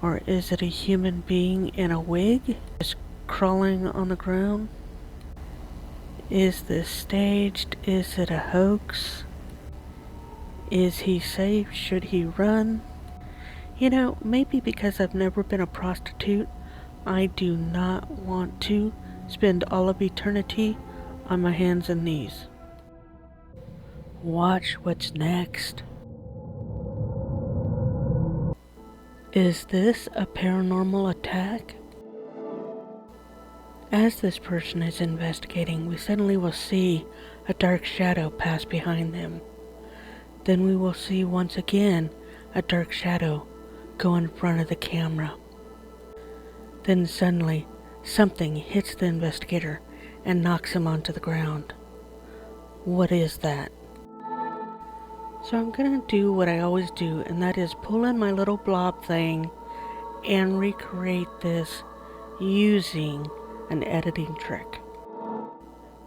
Or is it a human being in a wig just crawling on the ground? Is this staged? Is it a hoax? Is he safe? Should he run? Maybe because I've never been a prostitute, I do not want to spend all of eternity on my hands and knees. Watch what's next. Is this a paranormal attack? As this person is investigating, we suddenly will see a dark shadow pass behind them. Then we will see once again a dark shadow go in front of the camera. Then suddenly something hits the investigator and knocks him onto the ground. What is that? So I'm gonna do what I always do, and that is pull in my little blob thing and recreate this using an editing trick.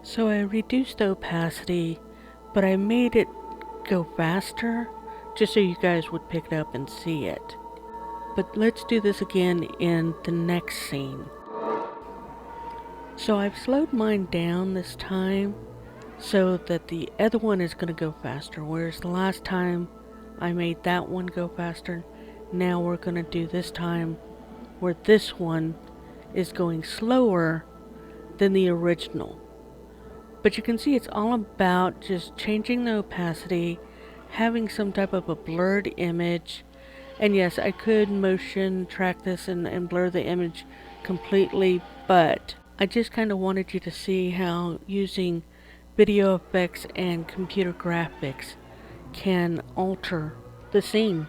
So I reduced the opacity, but I made it go faster just so you guys would pick it up and see it. But let's do this again in the next scene. So I've slowed mine down this time so that the other one is going to go faster, whereas the last time I made that one go faster. Now we're going to do this time where this one is going slower than the original. But you can see it's all about just changing the opacity, having some type of a blurred image. And yes, I could motion track this and blur the image completely, but I just kind of wanted you to see how using video effects and computer graphics can alter the scene.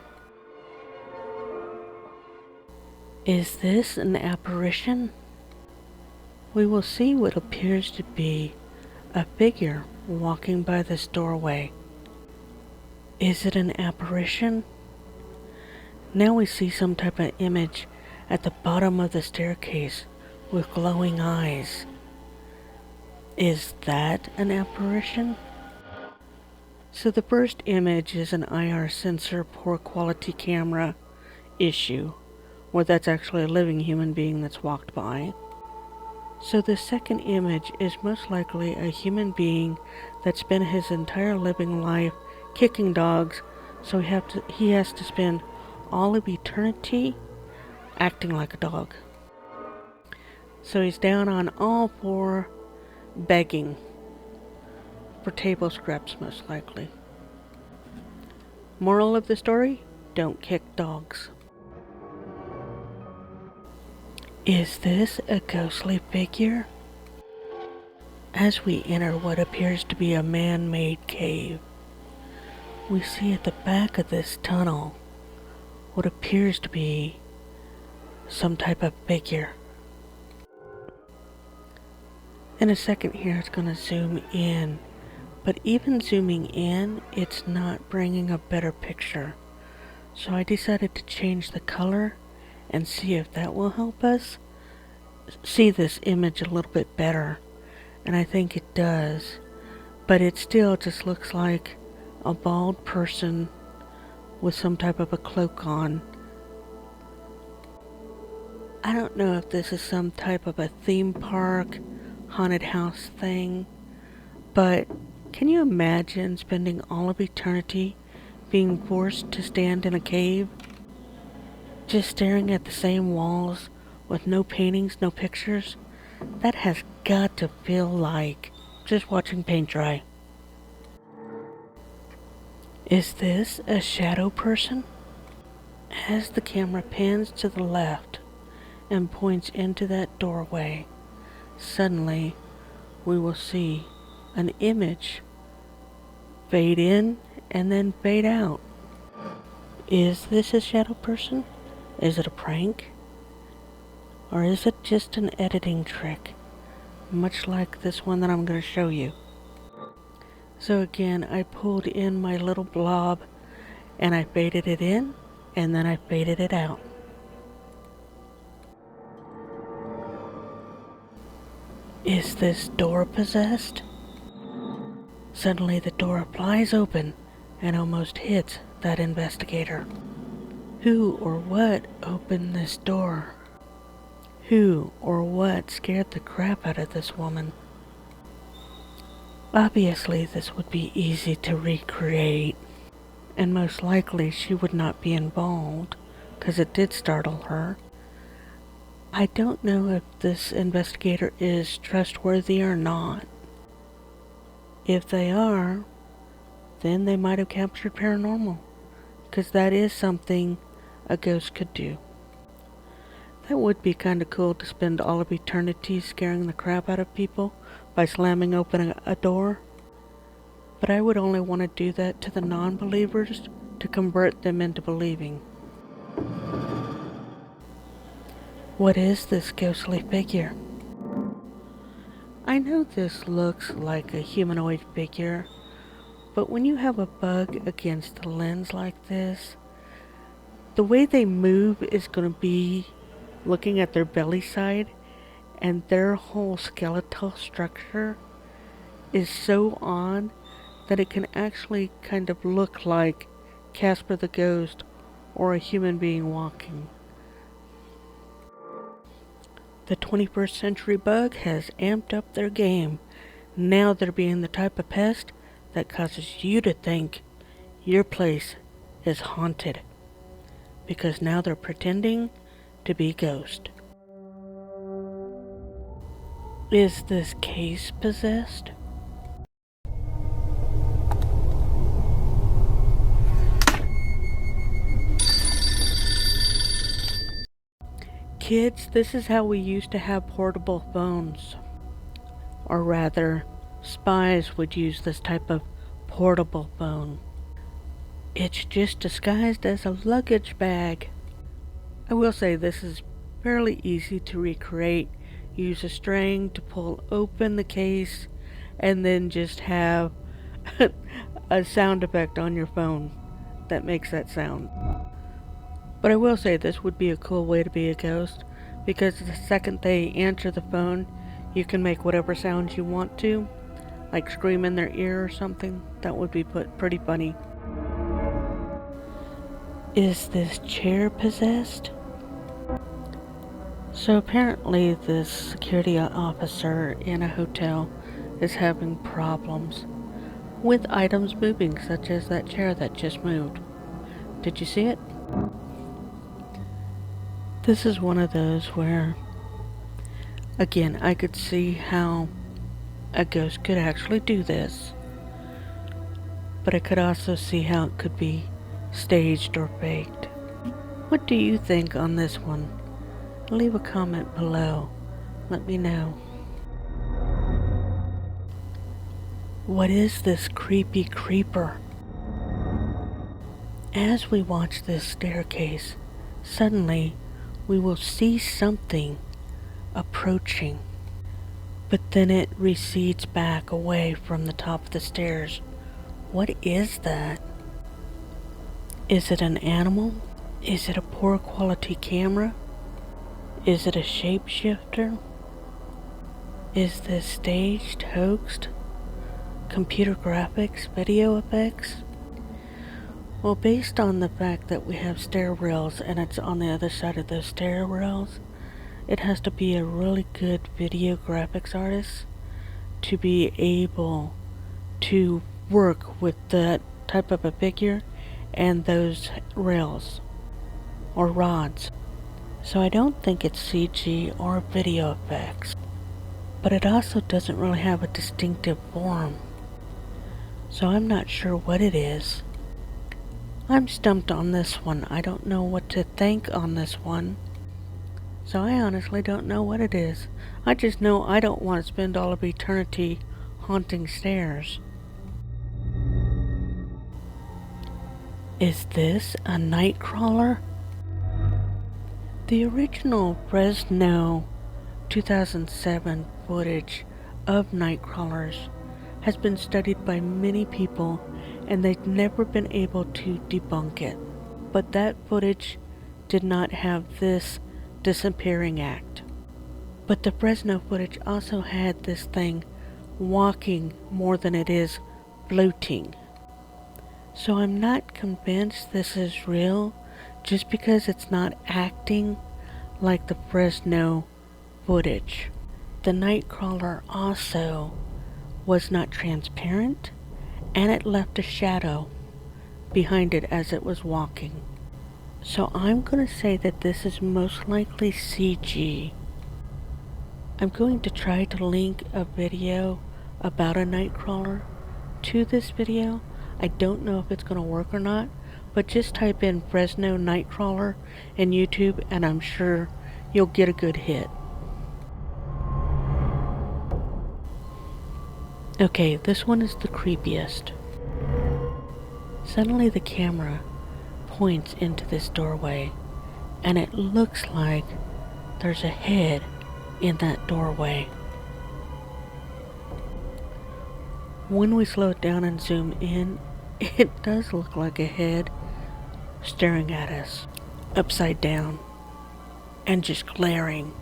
Is this an apparition? We will see what appears to be a figure walking by this doorway. Is it an apparition? Now we see some type of image at the bottom of the staircase with glowing eyes. Is that an apparition? So the first image is an IR sensor poor quality camera issue, where that's actually a living human being that's walked by. So the second image is most likely a human being that spent his entire living life kicking dogs, so he has to spend all of eternity acting like a dog. So he's down on all four, begging for table scraps, most likely. Moral of the story? Don't kick dogs. Is this a ghostly figure? As we enter what appears to be a man-made cave, we see at the back of this tunnel what appears to be some type of figure. In a second here it's going to zoom in, but even zooming in, it's not bringing a better picture. So I decided to change the color and see if that will help us see this image a little bit better. And I think it does, but it still just looks like a bald person with some type of a cloak on. I don't know if this is some type of a theme park, haunted house thing, but can you imagine spending all of eternity being forced to stand in a cave, just staring at the same walls with no paintings, no pictures? That has got to feel like just watching paint dry. Is this a shadow person? As the camera pans to the left and points into that doorway, suddenly we will see an image fade in and then fade out. Is this a shadow person? Is it a prank? Or is it just an editing trick? Much like this one that I'm going to show you. So again, I pulled in my little blob and I faded it in and then I faded it out. Is this door possessed? Suddenly the door flies open and almost hits that investigator. Who or what opened this door? Who or what scared the crap out of this woman? Obviously this would be easy to recreate, and most likely she would not be involved, because it did startle her. I don't know if this investigator is trustworthy or not. If they are, then they might have captured paranormal, because that is something a ghost could do. That would be kind of cool to spend all of eternity scaring the crap out of people by slamming open a door. But I would only want to do that to the non-believers to convert them into believing. What is this ghostly figure? I know this looks like a humanoid figure, but when you have a bug against the lens like this, the way they move is going to be looking at their belly side, and their whole skeletal structure is so odd that it can actually kind of look like Casper the Ghost or a human being walking. The 21st century bug has amped up their game. Now they're being the type of pest that causes you to think your place is haunted, because now they're pretending to be ghost. Is this case possessed? Kids, this is how we used to have portable phones. Or rather, spies would use this type of portable phone. It's just disguised as a luggage bag. I will say this is fairly easy to recreate. Use a string to pull open the case and then just have a sound effect on your phone that makes that sound. But I will say this would be a cool way to be a ghost, because the second they answer the phone, you can make whatever sounds you want to, like scream in their ear or something. That would be pretty funny. Is this chair possessed? So apparently this security officer in a hotel is having problems with items moving, such as that chair that just moved. Did you see it? This is one of those where, again, I could see how a ghost could actually do this, but I could also see how it could be staged or faked. What do you think on this one? Leave a comment below. Let me know. What is this creepy creeper? As we watch this staircase, suddenly we will see something approaching, but then it recedes back away from the top of the stairs. What is that? Is it an animal? Is it a poor quality camera? Is it a shapeshifter? Is this staged, hoaxed? Computer graphics, video effects? Well, based on the fact that we have stair rails and it's on the other side of those stair rails, it has to be a really good video graphics artist to be able to work with that type of a figure and those rails or rods. So I don't think it's CG or video effects, but it also doesn't really have a distinctive form. So I'm not sure what it is. I'm stumped on this one. I don't know what to think on this one. So I honestly don't know what it is. I just know I don't want to spend all of eternity haunting stairs. Is this a night crawler? The original Fresno 2007 footage of night crawlers has been studied by many people, and they've never been able to debunk it. But that footage did not have this disappearing act. But the Fresno footage also had this thing walking more than it is floating. So I'm not convinced this is real just because it's not acting like the Fresno footage. The Nightcrawler also was not transparent, and it left a shadow behind it as it was walking. So I'm going to say that this is most likely CG. I'm going to try to link a video about a Nightcrawler to this video. I don't know if it's going to work or not, but just type in Fresno Nightcrawler in YouTube and I'm sure you'll get a good hit. Okay, this one is the creepiest. Suddenly the camera points into this doorway, and it looks like there's a head in that doorway. When we slow it down and zoom in, it does look like a head staring at us, upside down, and just glaring.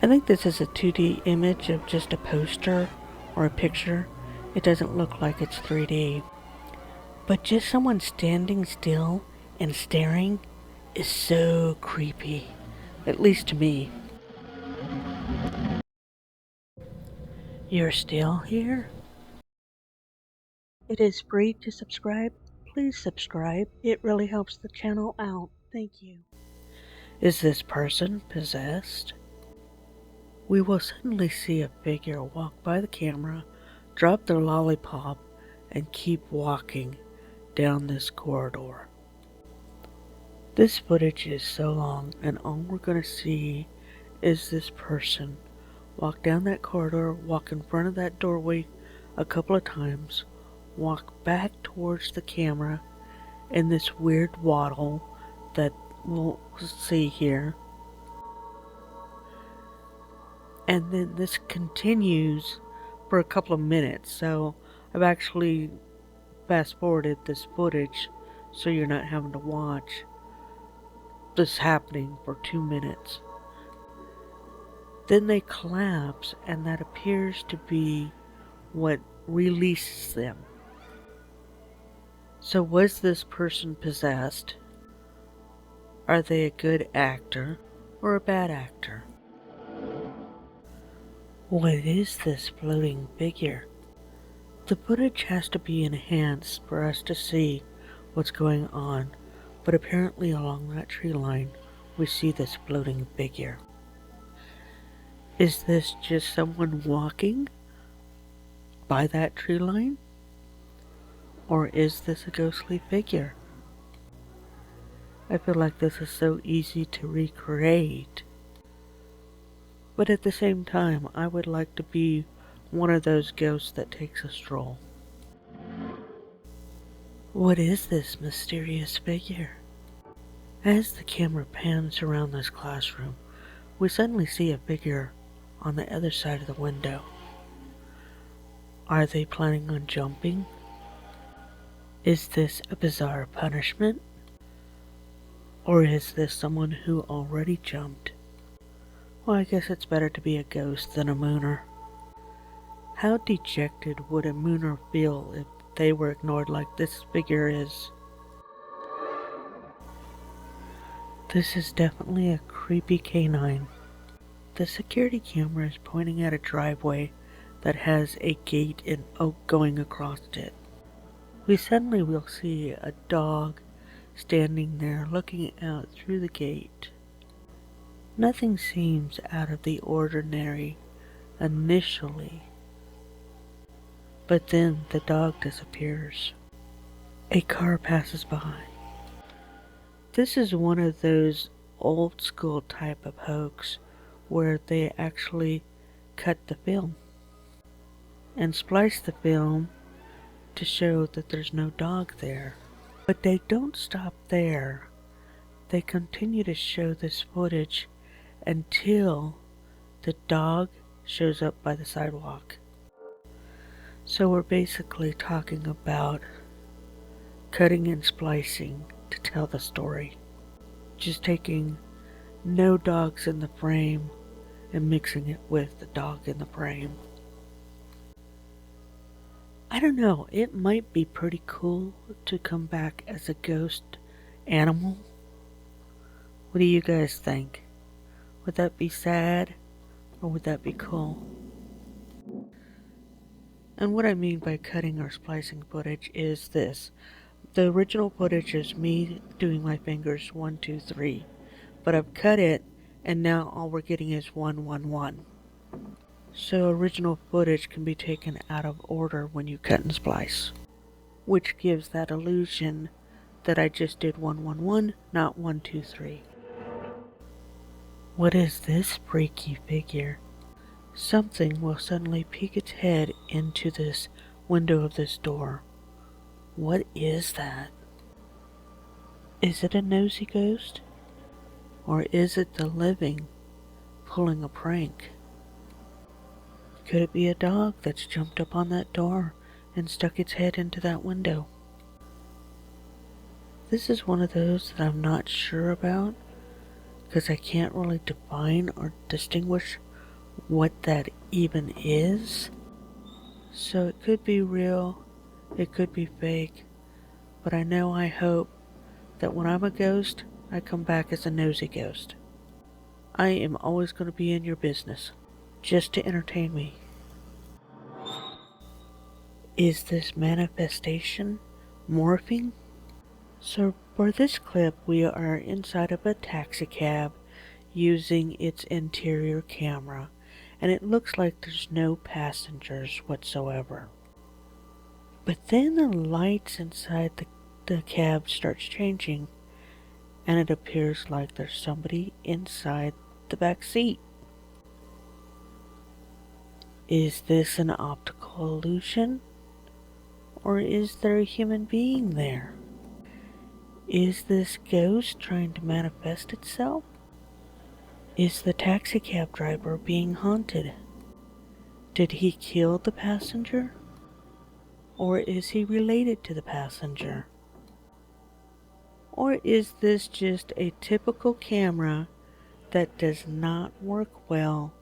I think this is a 2D image of just a poster or a picture. It doesn't look like it's 3D. But just someone standing still and staring is so creepy, at least to me. You're still here? It is free to subscribe. Please subscribe. It really helps the channel out. Thank you. Is this person possessed? We will suddenly see a figure walk by the camera, drop their lollipop, and keep walking down this corridor. This footage is so long, and all we're going to see is this person walk down that corridor, walk in front of that doorway a couple of times, walk back towards the camera in this weird waddle that we'll see here. And then this continues for a couple of minutes, so I've actually fast forwarded this footage so you're not having to watch this happening for 2 minutes. Then they collapse, and that appears to be what releases them. So was this person possessed? Are they a good actor or a bad actor? What is this floating figure? The footage has to be enhanced for us to see what's going on, but apparently along that tree line we see this floating figure. Is this just someone walking by that tree line? Or is this a ghostly figure? I feel like this is so easy to recreate. But at the same time, I would like to be one of those ghosts that takes a stroll. What is this mysterious figure? As the camera pans around this classroom, we suddenly see a figure on the other side of the window. Are they planning on jumping? Is this a bizarre punishment? Or is this someone who already jumped? Well, I guess it's better to be a ghost than a mooner. How dejected would a mooner feel if they were ignored like this figure is? This is definitely a creepy canine. The security camera is pointing at a driveway that has a gate and oak going across it. We suddenly will see a dog standing there looking out through the gate. Nothing seems out of the ordinary initially, but then the dog disappears. A car passes by. This is one of those old school type of hoax where they actually cut the film and splice the film to show that there's no dog there. But they don't stop there. They continue to show this footage until the dog shows up by the sidewalk. So we're basically talking about cutting and splicing to tell the story. Just taking no dogs in the frame and mixing it with the dog in the frame. I don't know, it might be pretty cool to come back as a ghost animal. What do you guys think? Would that be sad or would that be cool? And what I mean by cutting or splicing footage is this. The original footage is me doing my fingers 1, 2, 3, but I've cut it and now all we're getting is 1, 1, 1. So original footage can be taken out of order when you cut and splice, which gives that illusion that I just did 1, 1, 1, not 1, 2, 3. What is this freaky figure? Something will suddenly peek its head into this window of this door. What is that? Is it a nosy ghost? Or is it the living pulling a prank? Could it be a dog that's jumped up on that door and stuck its head into that window? This is one of those that I'm not sure about because I can't really define or distinguish what that even is. So it could be real, it could be fake, but I hope that when I'm a ghost, I come back as a nosy ghost. I am always going to be in your business, just to entertain me. Is this manifestation morphing? So for this clip, we are inside of a taxi cab using its interior camera, and it looks like there's no passengers whatsoever. But then the lights inside the cab starts changing, and it appears like there's somebody inside the back seat. Is this an optical illusion? Or is there a human being there? Is this ghost trying to manifest itself? Is the taxicab driver being haunted? Did he kill the passenger? Or is he related to the passenger? Or is this just a typical camera that does not work well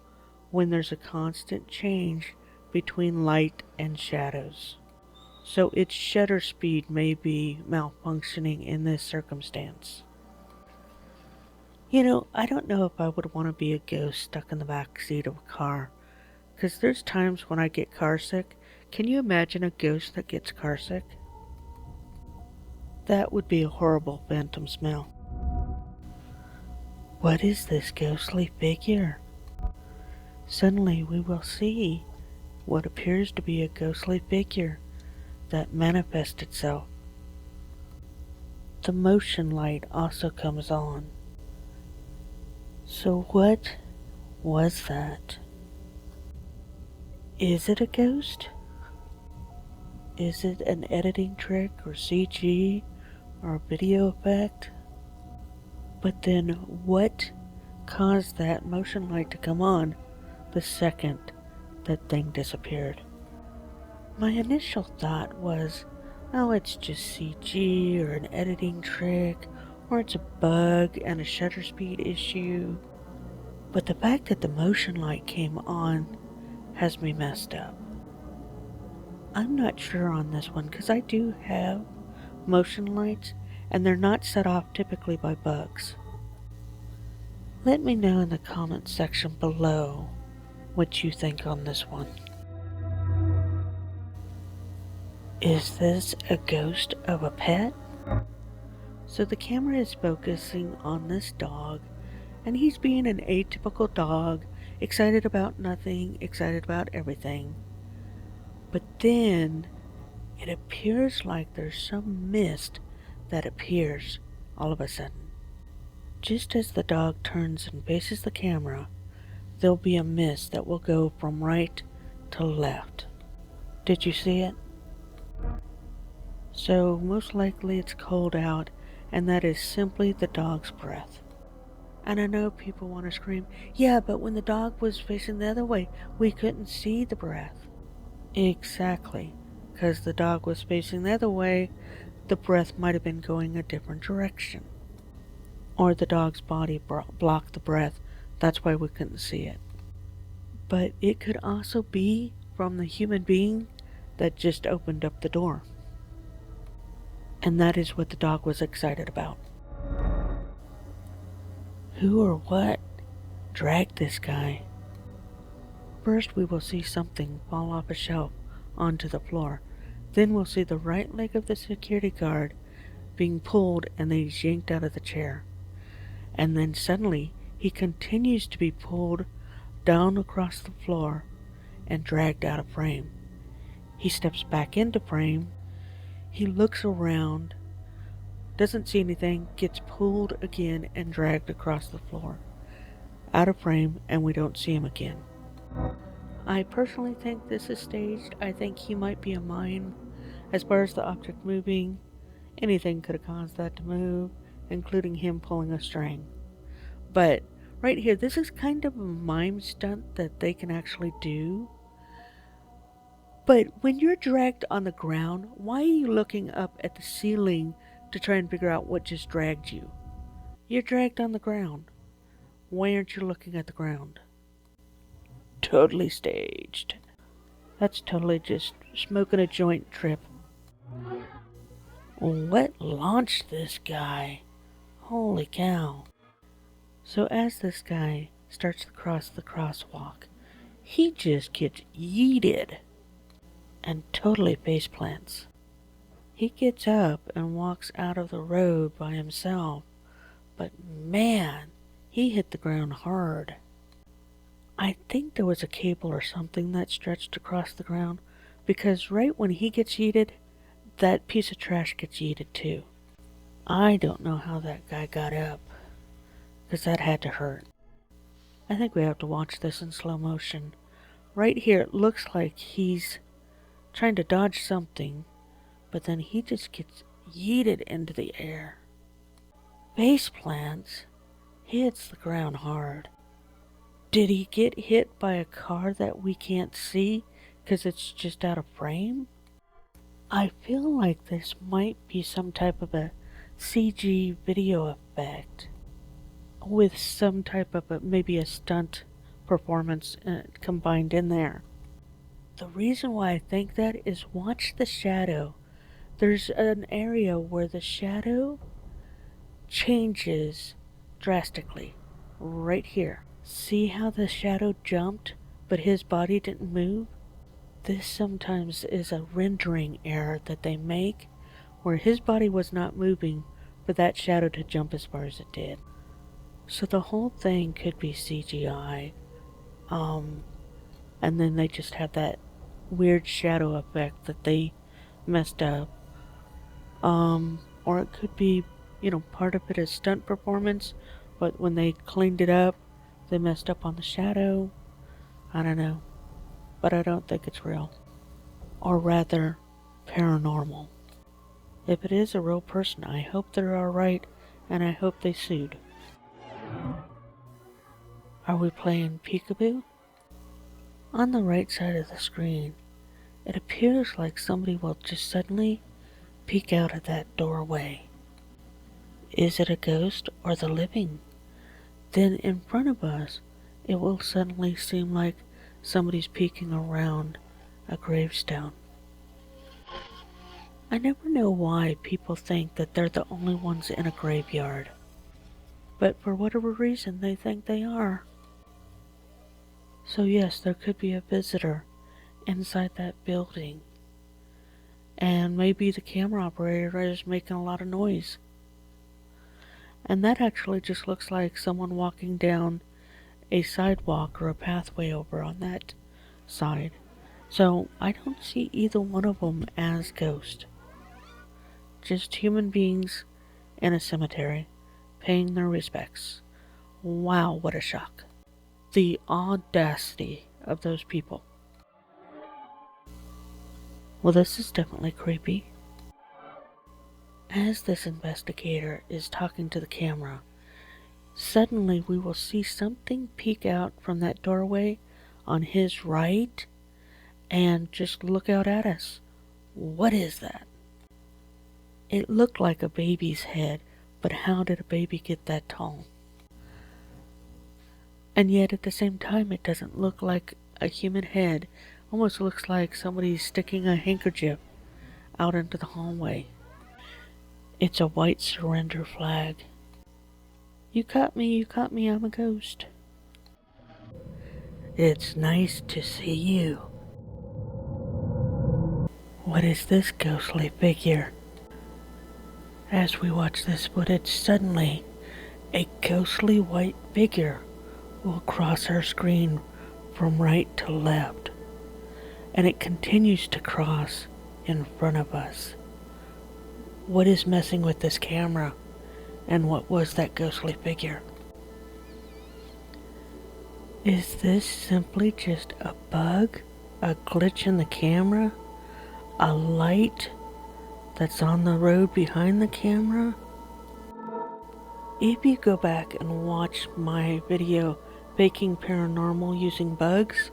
when there's a constant change between light and shadows? So its shutter speed may be malfunctioning in this circumstance. I don't know if I would want to be a ghost stuck in the back seat of a car, because there's times when I get car sick. Can you imagine a ghost that gets car sick? That would be a horrible phantom smell. What is this ghostly figure? Suddenly we will see what appears to be a ghostly figure that manifests itself. The motion light also comes on. So what was that? Is it a ghost? Is it an editing trick or CG or a video effect? But then what caused that motion light to come on the second that thing disappeared? My initial thought was, oh, it's just CG or an editing trick, or it's a bug and a shutter speed issue. But the fact that the motion light came on has me messed up. I'm not sure on this one because I do have motion lights and they're not set off typically by bugs. Let me know in the comments section below what you think on this one. Is this a ghost of a pet? So the camera is focusing on this dog, and he's being an atypical dog, excited about nothing, excited about everything. But then it appears like there's some mist that appears all of a sudden. Just as the dog turns and faces the camera, there'll be a mist that will go from right to left. Did you see it? So most likely it's cold out, and that is simply the dog's breath. And I know people want to scream, yeah, but when the dog was facing the other way, we couldn't see the breath. Exactly, because the dog was facing the other way, the breath might have been going a different direction. Or the dog's body blocked the breath, that's why we couldn't see it. But it could also be from the human being that just opened up the door. And that is what the dog was excited about. Who or what dragged this guy? First we will see something fall off a shelf onto the floor. Then we'll see the right leg of the security guard being pulled and then he's yanked out of the chair. And then suddenly he continues to be pulled down across the floor and dragged out of frame. He steps back into frame. He looks around, doesn't see anything, gets pulled again and dragged across the floor, out of frame, and we don't see him again. I personally think this is staged. I think he might be a mime. As far as the object moving, anything could have caused that to move, including him pulling a string. But right here, this is kind of a mime stunt that they can actually do. But when you're dragged on the ground, why are you looking up at the ceiling to try and figure out what just dragged you? You're dragged on the ground. Why aren't you looking at the ground? Totally staged. That's totally just smoking a joint trip. What launched this guy? Holy cow. So as this guy starts to cross the crosswalk, he just gets yeeted and totally face plants. He gets up and walks out of the road by himself, but man, he hit the ground hard. I think there was a cable or something that stretched across the ground, because right when he gets yeeted, that piece of trash gets yeeted too. I don't know how that guy got up, because that had to hurt. I think we have to watch this in slow motion. Right here, it looks like he's trying to dodge something, but then he just gets yeeted into the air. Face plants, hits the ground hard. Did he get hit by a car that we can't see because it's just out of frame? I feel like this might be some type of a CG video effect with some type of maybe a stunt performance combined in there. The reason why I think that is watch the shadow. There's an area where the shadow changes drastically. Right here. See how the shadow jumped, but his body didn't move? This sometimes is a rendering error that they make, where his body was not moving for that shadow to jump as far as it did. So the whole thing could be CGI, and then they just have that weird shadow effect that they messed up. Or it could be, part of it is stunt performance, but when they cleaned it up, they messed up on the shadow. I don't know, but I don't think it's real. Or rather, paranormal. If it is a real person, I hope they're alright, and I hope they sued. Are we playing peekaboo? On the right side of the screen, it appears like somebody will just suddenly peek out of that doorway. Is it a ghost or the living? Then in front of us, it will suddenly seem like somebody's peeking around a gravestone. I never know why people think that they're the only ones in a graveyard, but for whatever reason they think they are. So yes, there could be a visitor inside that building, and maybe the camera operator is making a lot of noise. And that actually just looks like someone walking down a sidewalk or a pathway over on that side. So I don't see either one of them as ghosts. Just human beings in a cemetery paying their respects. Wow, what a shock. The audacity of those people. Well, this is definitely creepy. As this investigator is talking to the camera, suddenly we will see something peek out from that doorway on his right and just look out at us. What is that? It looked like a baby's head, but how did a baby get that tall? And yet at the same time it doesn't look like a human head. Almost looks like somebody's sticking a handkerchief out into the hallway. It's a white surrender flag. You caught me, I'm a ghost. It's nice to see you. What is this ghostly figure? As we watch this footage, suddenly a ghostly white figure will cross our screen from right to left, and it continues to cross in front of us. What is messing with this camera? And what was that ghostly figure? Is this simply just a bug? A glitch in the camera? A light that's on the road behind the camera? If you go back and watch my video, Faking Paranormal Using Bugs,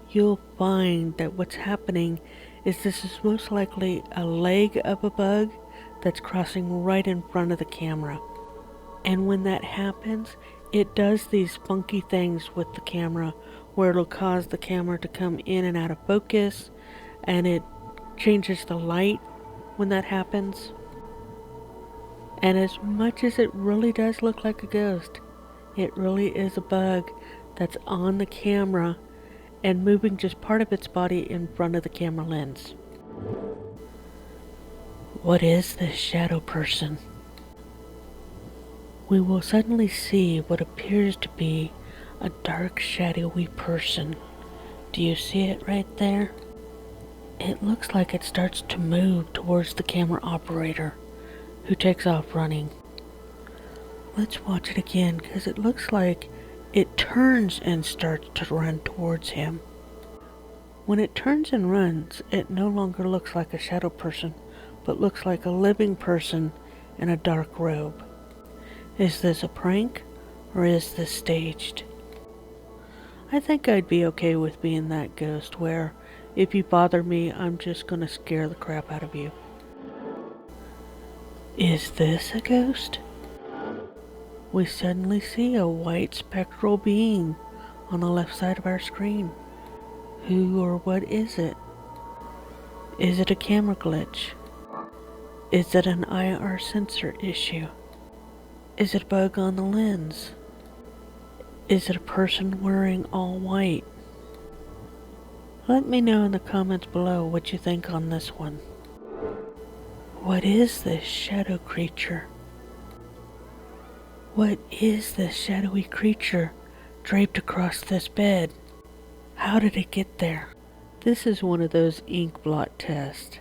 you'll find that what's happening is this is most likely a leg of a bug that's crossing right in front of the camera. And when that happens, it does these funky things with the camera where it'll cause the camera to come in and out of focus, and it changes the light when that happens. And as much as it really does look like a ghost, it really is a bug that's on the camera and moving just part of its body in front of the camera lens. What is this shadow person? We will suddenly see what appears to be a dark, shadowy person. Do you see it right there? It looks like it starts to move towards the camera operator, who takes off running. Let's watch it again, because it looks like it turns and starts to run towards him. When it turns and runs, it no longer looks like a shadow person, but looks like a living person in a dark robe. Is this a prank, or is this staged? I think I'd be okay with being that ghost where, if you bother me, I'm just gonna scare the crap out of you. Is this a ghost? We suddenly see a white spectral being on the left side of our screen. Who or what is it? Is it a camera glitch? Is it an IR sensor issue? Is it a bug on the lens? Is it a person wearing all white? Let me know in the comments below what you think on this one. What is this shadow creature? What is this shadowy creature draped across this bed? How did it get there? This is one of those ink blot tests.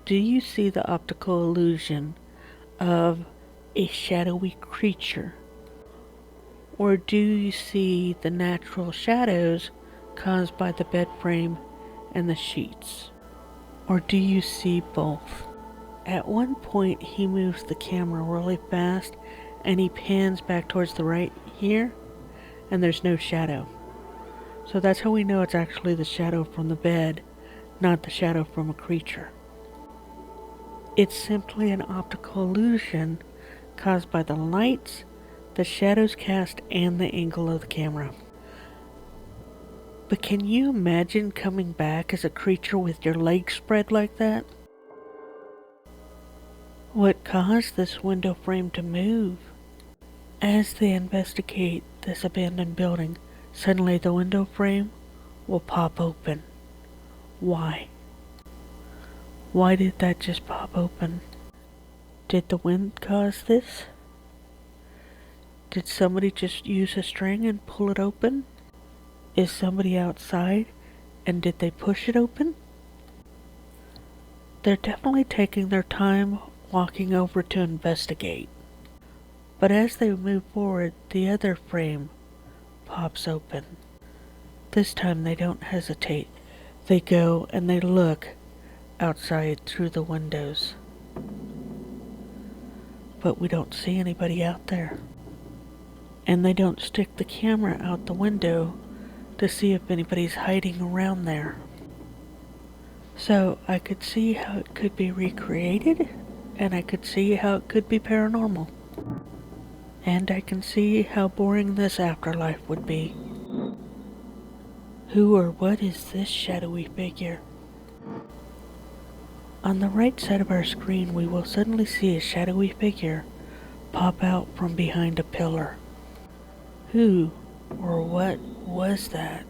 Do you see the optical illusion of a shadowy creature? Or do you see the natural shadows caused by the bed frame and the sheets? Or do you see both? At one point he moves the camera really fast and he pans back towards the right here, and there's no shadow. So that's how we know it's actually the shadow from the bed, not the shadow from a creature. It's simply an optical illusion caused by the lights, the shadows cast, and the angle of the camera. But can you imagine coming back as a creature with your legs spread like that? What caused this window frame to move? As they investigate this abandoned building, suddenly the window frame will pop open. Why? Why did that just pop open? Did the wind cause this? Did somebody just use a string and pull it open? Is somebody outside and did they push it open? They're definitely taking their time walking over to investigate. But as they move forward, the other frame pops open. This time they don't hesitate. They go and they look outside through the windows. But we don't see anybody out there. And they don't stick the camera out the window to see if anybody's hiding around there. So I could see how it could be recreated, and I could see how it could be paranormal. And I can see how boring this afterlife would be. Who or what is this shadowy figure? On the right side of our screen, we will suddenly see a shadowy figure pop out from behind a pillar. Who or what was that?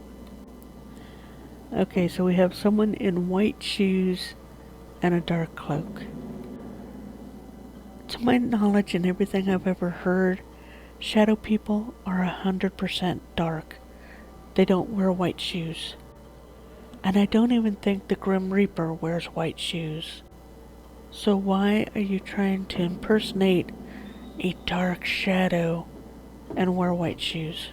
Okay, so we have someone in white shoes and a dark cloak. To my knowledge and everything I've ever heard, shadow people are 100% dark. They don't wear white shoes. And I don't even think the Grim Reaper wears white shoes. So why are you trying to impersonate a dark shadow and wear white shoes?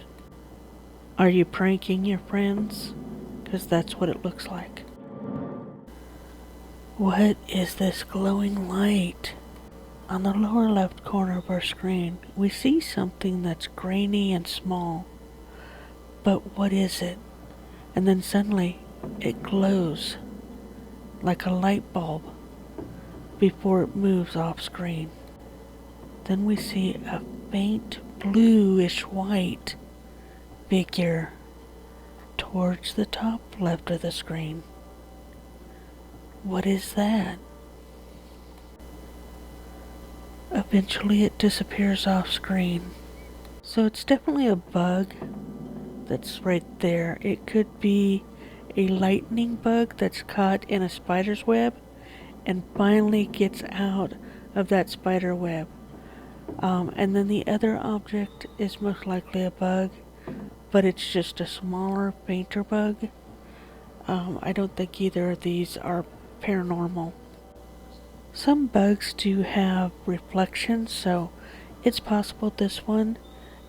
Are you pranking your friends? Because that's what it looks like. What is this glowing light? On the lower left corner of our screen, we see something that's grainy and small. But what is it? And then suddenly, it glows like a light bulb before it moves off screen. Then we see a faint bluish white figure towards the top left of the screen. What is that? Eventually it disappears off screen. So it's definitely a bug that's right there. It could be a lightning bug that's caught in a spider's web and finally gets out of that spider web. And then the other object is most likely a bug, but it's just a smaller, fainter bug. I don't think either of these are paranormal. Some bugs do have reflections, so it's possible this one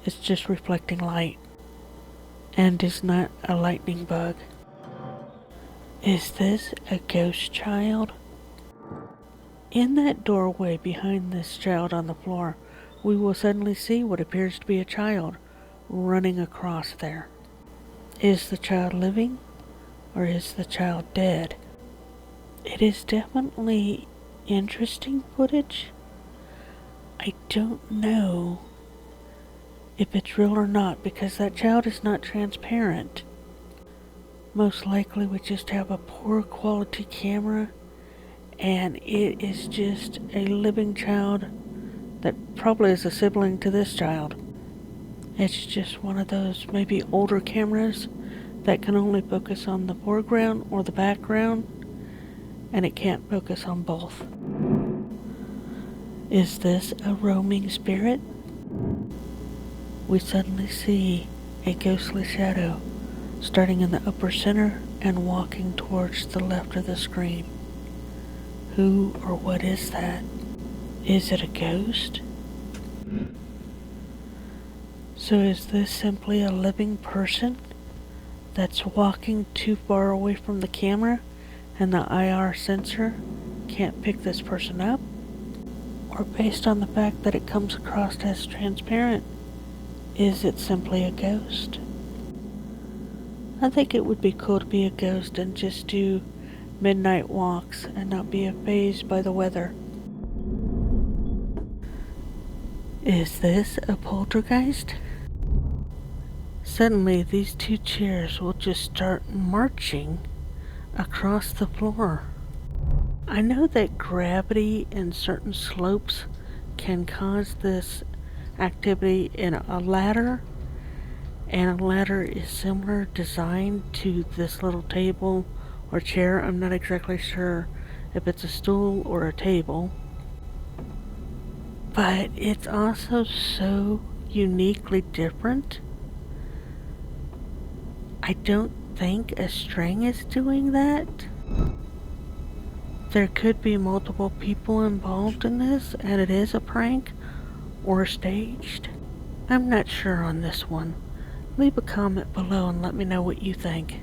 is just reflecting light and is not a lightning bug. Is this a ghost child? In that doorway behind this child on the floor, we will suddenly see what appears to be a child running across there. Is the child living or is the child dead? It is definitely interesting footage. I don't know if it's real or not because that child is not transparent. Most likely we just have a poor quality camera and it is just a living child that probably is a sibling to this child. It's just one of those maybe older cameras that can only focus on the foreground or the background, and it can't focus on both. Is this a roaming spirit? We suddenly see a ghostly shadow starting in the upper center and walking towards the left of the screen. Who or what is that? Is it a ghost? So is this simply a living person that's walking too far away from the camera and the IR sensor can't pick this person up? Or based on the fact that it comes across as transparent, is it simply a ghost? I think it would be cool to be a ghost and just do midnight walks and not be fazed by the weather. Is this a poltergeist? Suddenly, these two chairs will just start marching across the floor. I know that gravity and certain slopes can cause this activity in a ladder, and a ladder is similar design to this little table or chair. I'm not exactly sure if it's a stool or a table, but it's also so uniquely different. I don't think a string is doing that. There could be multiple people involved in this, and it is a prank or staged. I'm not sure on this one. Leave a comment below and let me know what you think.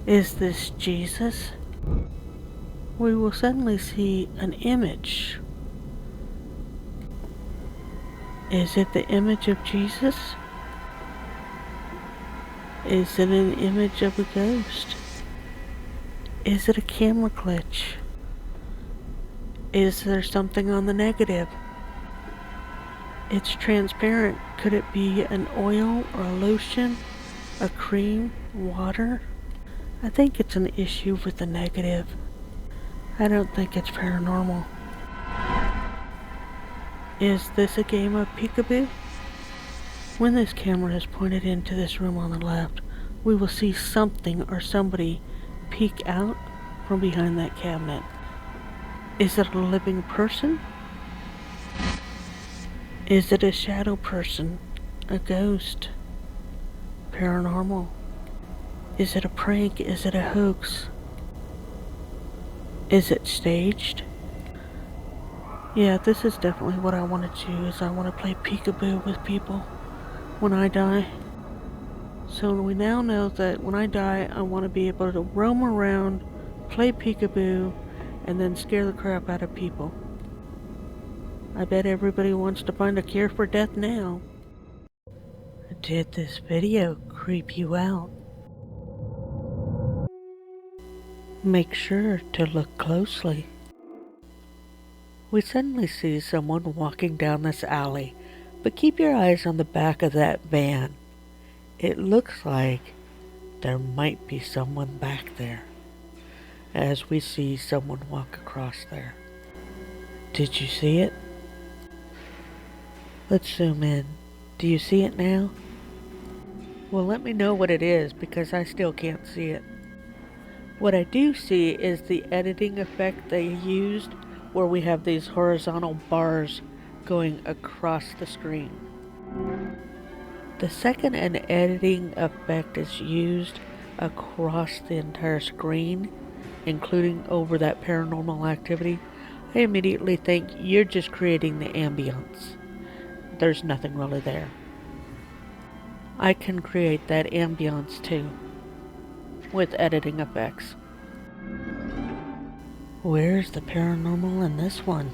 Is this Jesus? We will suddenly see an image. Is it the image of Jesus? Is it an image of a ghost? Is it a camera glitch? Is there something on the negative? It's transparent. Could it be an oil or a lotion, a cream, water? I think it's an issue with the negative. I don't think it's paranormal. Is this a game of peekaboo? When this camera is pointed into this room on the left, we will see something or somebody peek out from behind that cabinet. Is it a living person? Is it a shadow person? A ghost? Paranormal? Is it a prank? Is it a hoax? Is it staged? Yeah, this is definitely what I want to do, is I want to play peekaboo with people when I die. So we now know that when I die, I want to be able to roam around, play peekaboo, and then scare the crap out of people. I bet everybody wants to find a cure for death now. Did this video creep you out? Make sure to look closely. We suddenly see someone walking down this alley, but keep your eyes on the back of that van. It looks like there might be someone back there, as we see someone walk across there. Did you see it? Let's zoom in. Do you see it now? Well, let me know what it is, because I still can't see it. What I do see is the editing effect they used, where we have these horizontal bars going across the screen. The second an editing effect is used across the entire screen, including over that paranormal activity, I immediately think you're just creating the ambience. There's nothing really there. I can create that ambience too, with editing effects. Where's the paranormal in this one?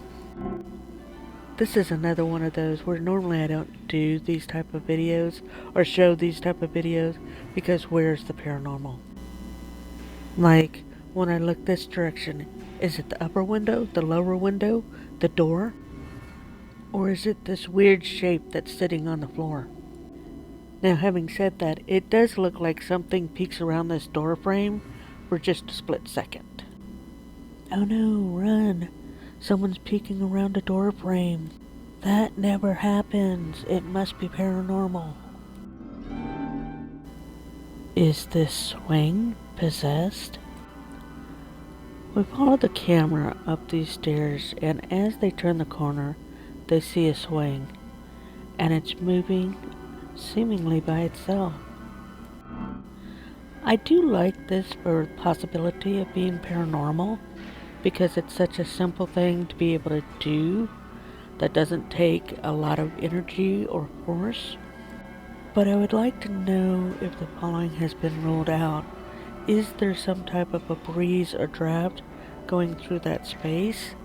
This is another one of those where normally I don't do these type of videos or show these type of videos because where's the paranormal? Like, when I look this direction, is it the upper window, the lower window, the door? Or is it this weird shape that's sitting on the floor? Now, having said that, it does look like something peeks around this door frame for just a split second. Oh no, run! Someone's peeking around a door frame. That never happens. It must be paranormal. Is this swing possessed? We follow the camera up these stairs, and as they turn the corner, they see a swing, and it's moving seemingly by itself. I do like this for the possibility of being paranormal, because it's such a simple thing to be able to do that doesn't take a lot of energy or force. But I would like to know if the following has been ruled out. Is there some type of a breeze or draft going through that space?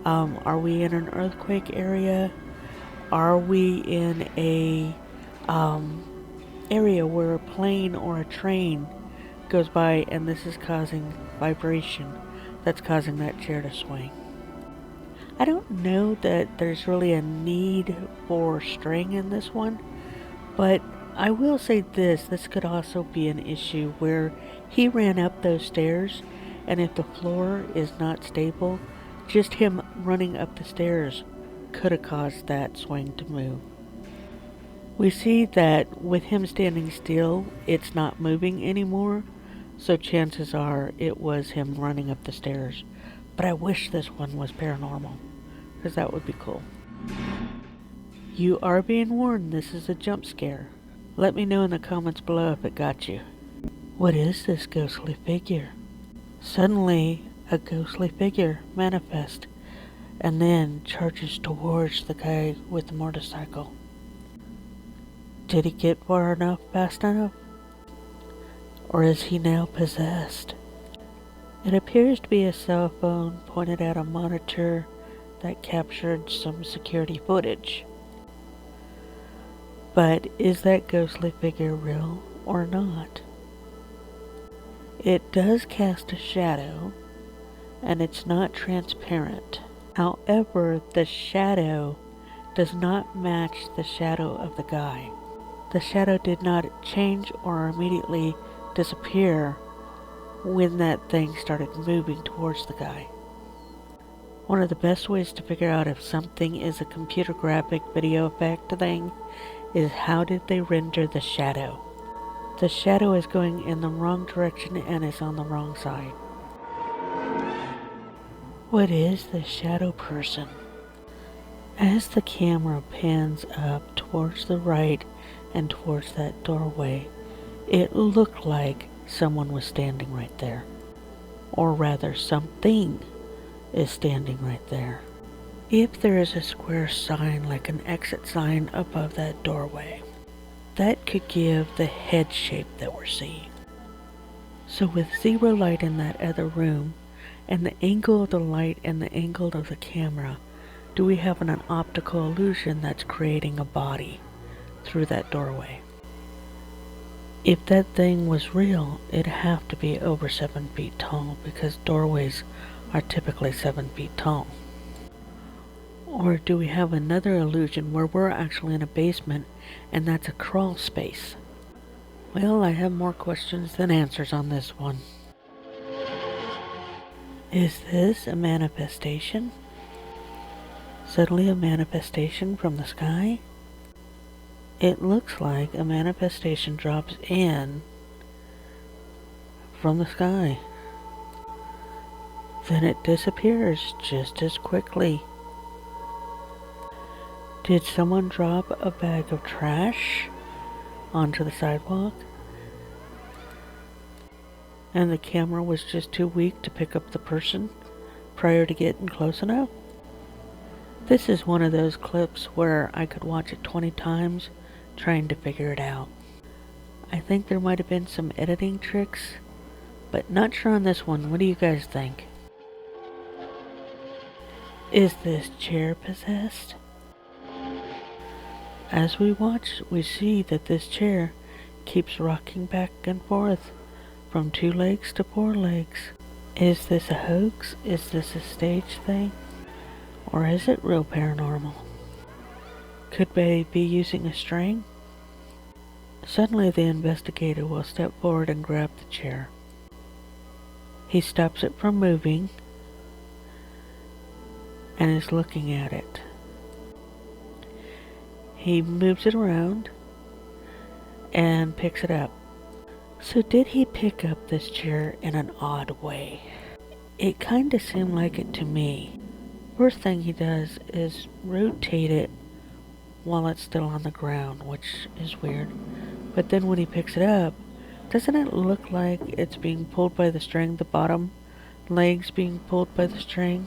Are we in an earthquake area? Are we in a area where a plane or a train goes by and this is causing vibration that's causing that chair to swing? I don't know that there's really a need for string in this one, but I will say this could also be an issue where he ran up those stairs, and if the floor is not stable, just him running up the stairs could have caused that swing to move. We see that with him standing still, it's not moving anymore, so chances are it was him running up the stairs. But I wish this one was paranormal, because that would be cool. You are being warned, this is a jump scare. Let me know in the comments below if it got you. What is this ghostly figure? Suddenly, a ghostly figure manifests and then charges towards the guy with the motorcycle. Did he get far enough, fast enough? Or is he now possessed? It appears to be a cell phone pointed at a monitor that captured some security footage. But is that ghostly figure real or not? It does cast a shadow, and it's not transparent. However, the shadow does not match the shadow of the guy. The shadow did not change or immediately disappear when that thing started moving towards the guy. One of the best ways to figure out if something is a computer graphic video effect thing is how did they render the shadow. The shadow is going in the wrong direction and is on the wrong side. What is the shadow person? As the camera pans up towards the right and towards that doorway, it looked like someone was standing right there. Or rather, something is standing right there. If there is a square sign like an exit sign above that doorway, that could give the head shape that we're seeing. So with zero light in that other room, and the angle of the light and the angle of the camera, do we have an optical illusion that's creating a body through that doorway? If that thing was real, it'd have to be over 7 feet tall because doorways are typically 7 feet tall. Or do we have another illusion where we're actually in a basement and that's a crawl space? Well, I have more questions than answers on this one. Is this a manifestation? Suddenly a manifestation from the sky? It looks like a manifestation drops in from the sky. Then it disappears just as quickly. Did someone drop a bag of trash onto the sidewalk? And the camera was just too weak to pick up the person prior to getting close enough? This is one of those clips where I could watch it 20 times trying to figure it out. I think there might have been some editing tricks, but not sure on this one. What do you guys think? Is this chair possessed? As we watch, we see that this chair keeps rocking back and forth from 2 legs to 4 legs. Is this a hoax? Is this a stage thing? Or is it real paranormal? Could they be using a string? Suddenly the investigator will step forward and grab the chair. He stops it from moving and is looking at it. He moves it around and picks it up. So did he pick up this chair in an odd way? It kinda seemed like it to me. First thing he does is rotate it while it's still on the ground, which is weird. But then when he picks it up, doesn't it look like it's being pulled by the string, the bottom legs being pulled by the string?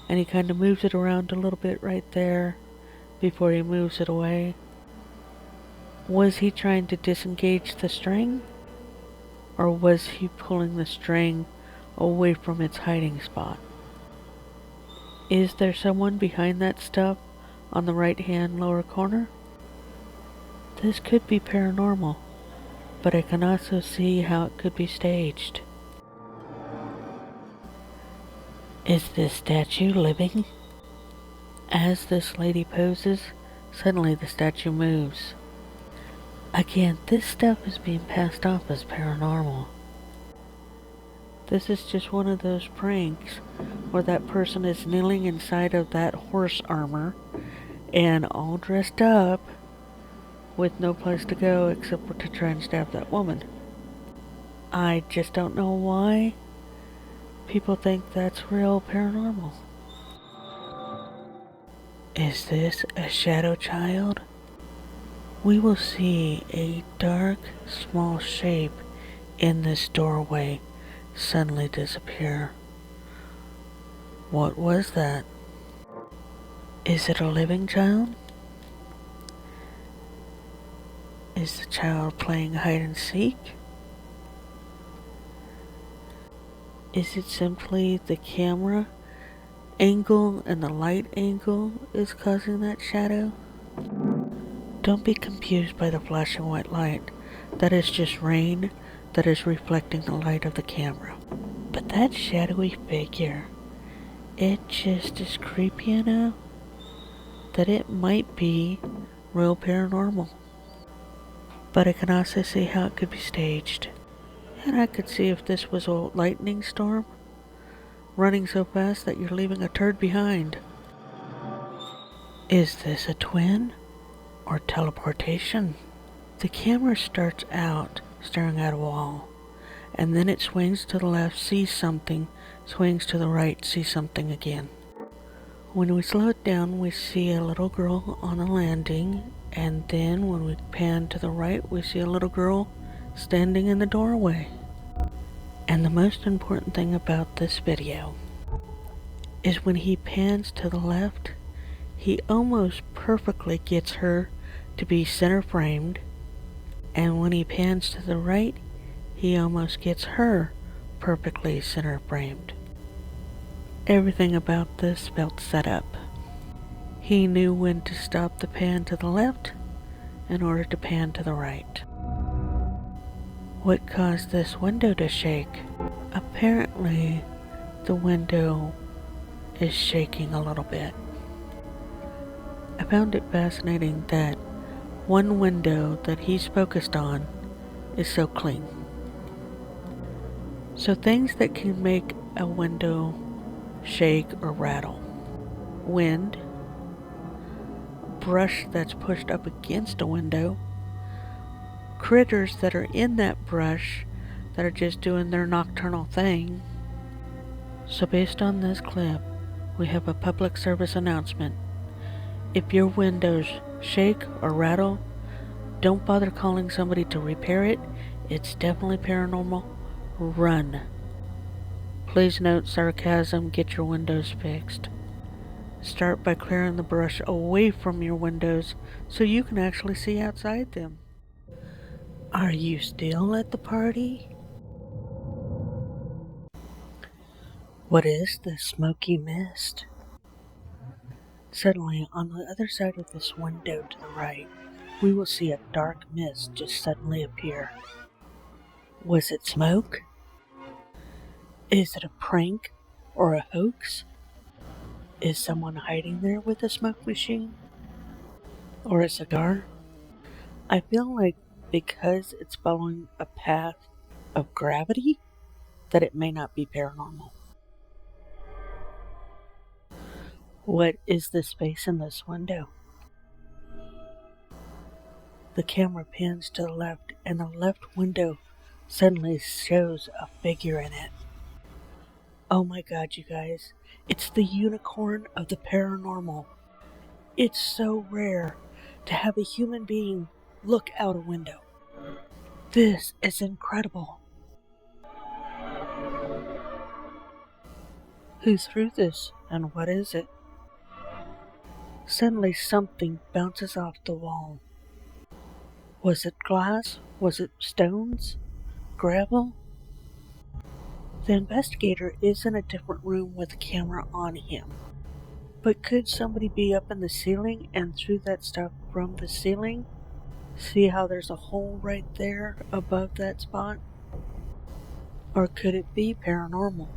And he kind of moves it around a little bit right there before he moves it away. Was he trying to disengage the string? Or was he pulling the string away from its hiding spot? Is there someone behind that stuff on the right hand lower corner? This could be paranormal, but I can also see how it could be staged. Is this statue living? As this lady poses, suddenly the statue moves. Again, this stuff is being passed off as paranormal. This is just one of those pranks where that person is kneeling inside of that horse armor and all dressed up with no place to go except for to try and stab that woman. I just don't know why people think that's real paranormal. Is this a shadow child? We will see a dark, small shape in this doorway suddenly disappear. What was that? Is it a living child? Is the child playing hide and seek? Is it simply the camera angle and the light angle is causing that shadow? Don't be confused by the flashing white light. That is just rain that is reflecting the light of the camera. But that shadowy figure, it just is creepy enough that it might be real paranormal. But I can also see how it could be staged. And I could see if this was a lightning storm running so fast that you're leaving a turd behind. Is this a twin or teleportation? The camera starts out staring at a wall, and then it swings to the left, sees something, swings to the right, sees something again. When we slow it down, we see a little girl on a landing, and then when we pan to the right, we see a little girl standing in the doorway. And the most important thing about this video is when he pans to the left, he almost perfectly gets her to be center framed, and when he pans to the right, he almost gets her perfectly center framed. Everything about this felt set up. He knew when to stop the pan to the left in order to pan to the right. What caused this window to shake? Apparently, the window is shaking a little bit. I found it fascinating that one window that he's focused on is so clean. So things that can make a window shake or rattle: wind, brush that's pushed up against a window, critters that are in that brush that are just doing their nocturnal thing. So based on this clip, we have a public service announcement. If your windows shake or rattle, don't bother calling somebody to repair it. It's definitely paranormal. Run. Please note sarcasm, get your windows fixed. Start by clearing the brush away from your windows so you can actually see outside them. Are you still at the party? What is this smoky mist? Suddenly, on the other side of this window to the right, we will see a dark mist just suddenly appear. Was it smoke? Is it a prank or a hoax? Is someone hiding there with a smoke machine? Or a cigar? I feel like because it's following a path of gravity, that it may not be paranormal. What is the space in this window? The camera pans to the left, and the left window suddenly shows a figure in it. Oh my god, you guys. It's the unicorn of the paranormal. It's so rare to have a human being look out a window. This is incredible. Who threw this, and what is it? Suddenly something bounces off the wall. Was it glass? Was it stones? Gravel? The investigator is in a different room with a camera on him. But could somebody be up in the ceiling and threw that stuff from the ceiling? See how there's a hole right there above that spot? Or could it be paranormal?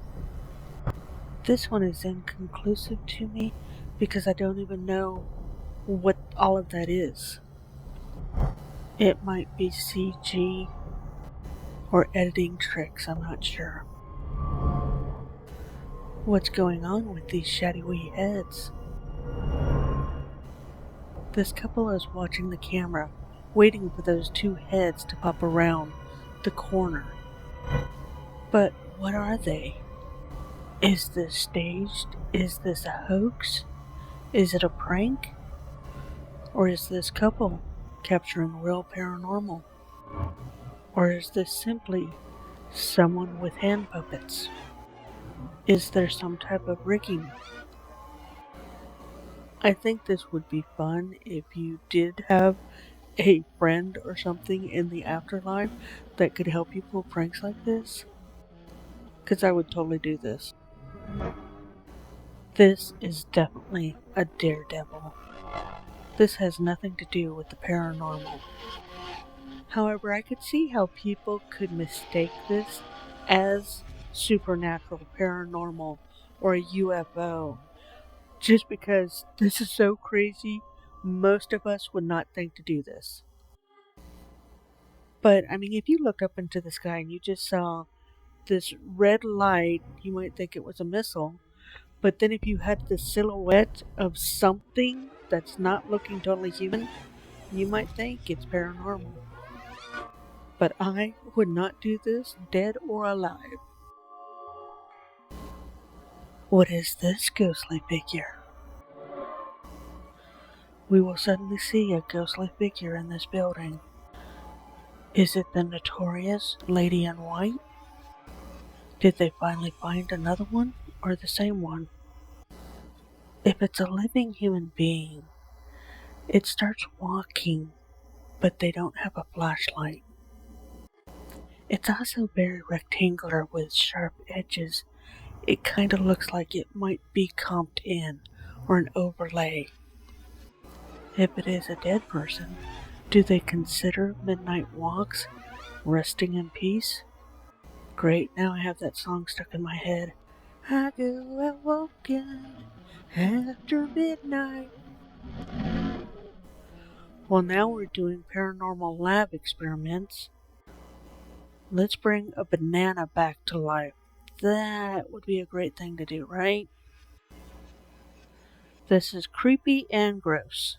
This one is inconclusive to me because I don't even know what all of that is. It might be CG or editing tricks, I'm not sure. What's going on with these shadowy heads? This couple is watching the camera, waiting for those two heads to pop around the corner. But what are they? Is this staged? Is this a hoax? Is it a prank? Or is this couple capturing real paranormal? Or is this simply someone with hand puppets? Is there some type of rigging? I think this would be fun if you did have a friend or something in the afterlife that could help you pull pranks like this. Because I would totally do this. This is definitely a daredevil. This has nothing to do with the paranormal. However, I could see how people could mistake this as supernatural, paranormal, or a UFO. Just because this is so crazy, most of us would not think to do this. But, I mean, if you looked up into the sky and you just saw this red light, you might think it was a missile. But then if you had the silhouette of something that's not looking totally human, you might think it's paranormal. But I would not do this, dead or alive. What is this ghostly figure? We will suddenly see a ghostly figure in this building. Is it the notorious Lady in White? Did they finally find another one, or the same one? If it's a living human being, it starts walking, but they don't have a flashlight. It's also very rectangular with sharp edges. It kind of looks like it might be comped in, or an overlay. If it is a dead person, do they consider midnight walks resting in peace? Great, now I have that song stuck in my head. I go out walking after midnight. Well, now we're doing paranormal lab experiments. Let's bring a banana back to life. That would be a great thing to do, right? This is creepy and gross.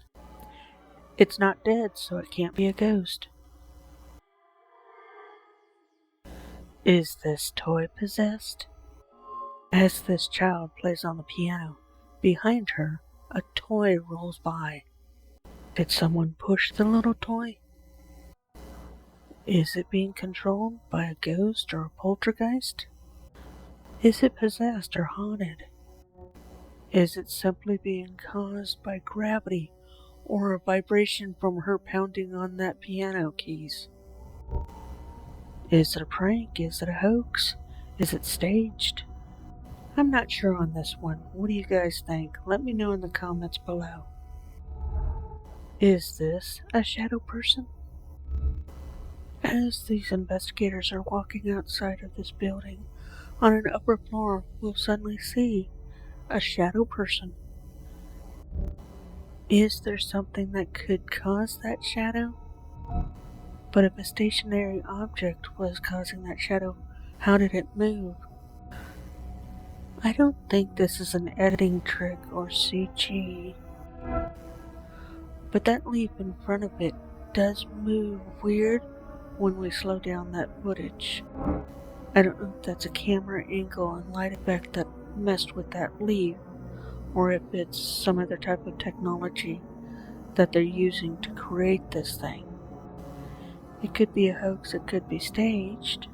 It's not dead, so it can't be a ghost. Is this toy possessed? As this child plays on the piano, behind her, a toy rolls by. Did someone push the little toy? Is it being controlled by a ghost or a poltergeist? Is it possessed or haunted? Is it simply being caused by gravity or a vibration from her pounding on that piano keys? Is it a prank? Is it a hoax? Is it staged? I'm not sure on this one. What do you guys think? Let me know in the comments below. Is this a shadow person? As these investigators are walking outside of this building, on an upper floor, we'll suddenly see a shadow person. Is there something that could cause that shadow? But if a stationary object was causing that shadow, how did it move? I don't think this is an editing trick or CG, but that leaf in front of it does move weird when we slow down that footage. I don't know if that's a camera angle and light effect that messed with that leaf, or if it's some other type of technology that they're using to create this thing. It could be a hoax, it could be staged,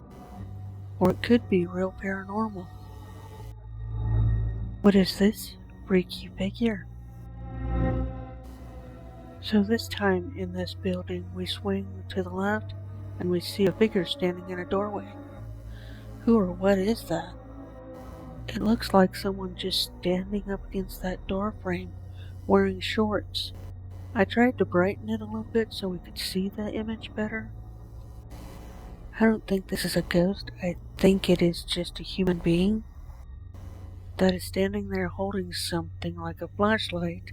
or it could be real paranormal. What is this freaky figure? So this time in this building, we swing to the left and we see a figure standing in a doorway. Who or what is that? It looks like someone just standing up against that door frame, wearing shorts. I tried to brighten it a little bit so we could see the image better. I don't think this is a ghost. I think it is just a human being that is standing there holding something like a flashlight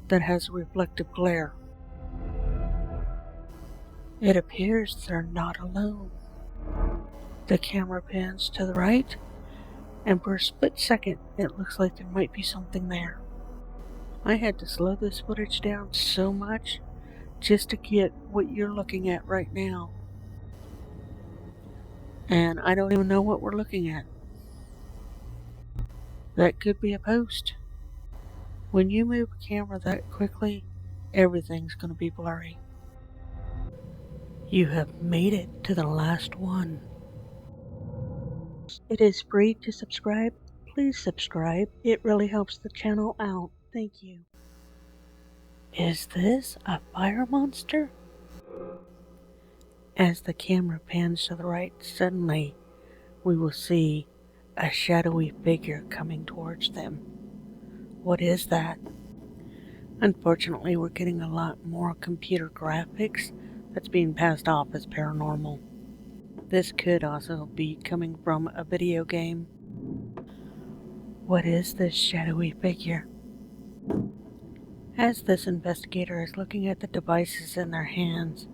that has a reflective glare. It appears they're not alone. The camera pans to the right, and for a split second, it looks like there might be something there. I had to slow this footage down so much just to get what you're looking at right now. And I don't even know what we're looking at. That could be a post. When you move a camera that quickly, everything's going to be blurry. You have made it to the last one. It is free to subscribe. Please subscribe. It really helps the channel out. Thank you. Is this a fire monster? As the camera pans to the right, suddenly we will see a shadowy figure coming towards them. What is that? Unfortunately, we're getting a lot more computer graphics that's being passed off as paranormal. This could also be coming from a video game. What is this shadowy figure? As this investigator is looking at the devices in their hands,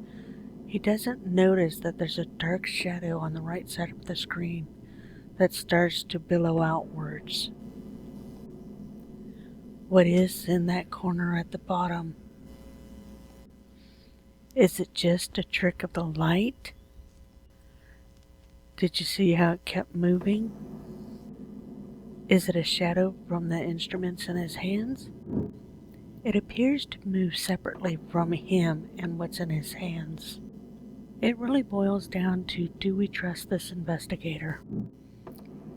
he doesn't notice that there's a dark shadow on the right side of the screen that starts to billow outwards. What is in that corner at the bottom? Is it just a trick of the light? Did you see how it kept moving? Is it a shadow from the instruments in his hands? It appears to move separately from him and what's in his hands. It really boils down to, do we trust this investigator?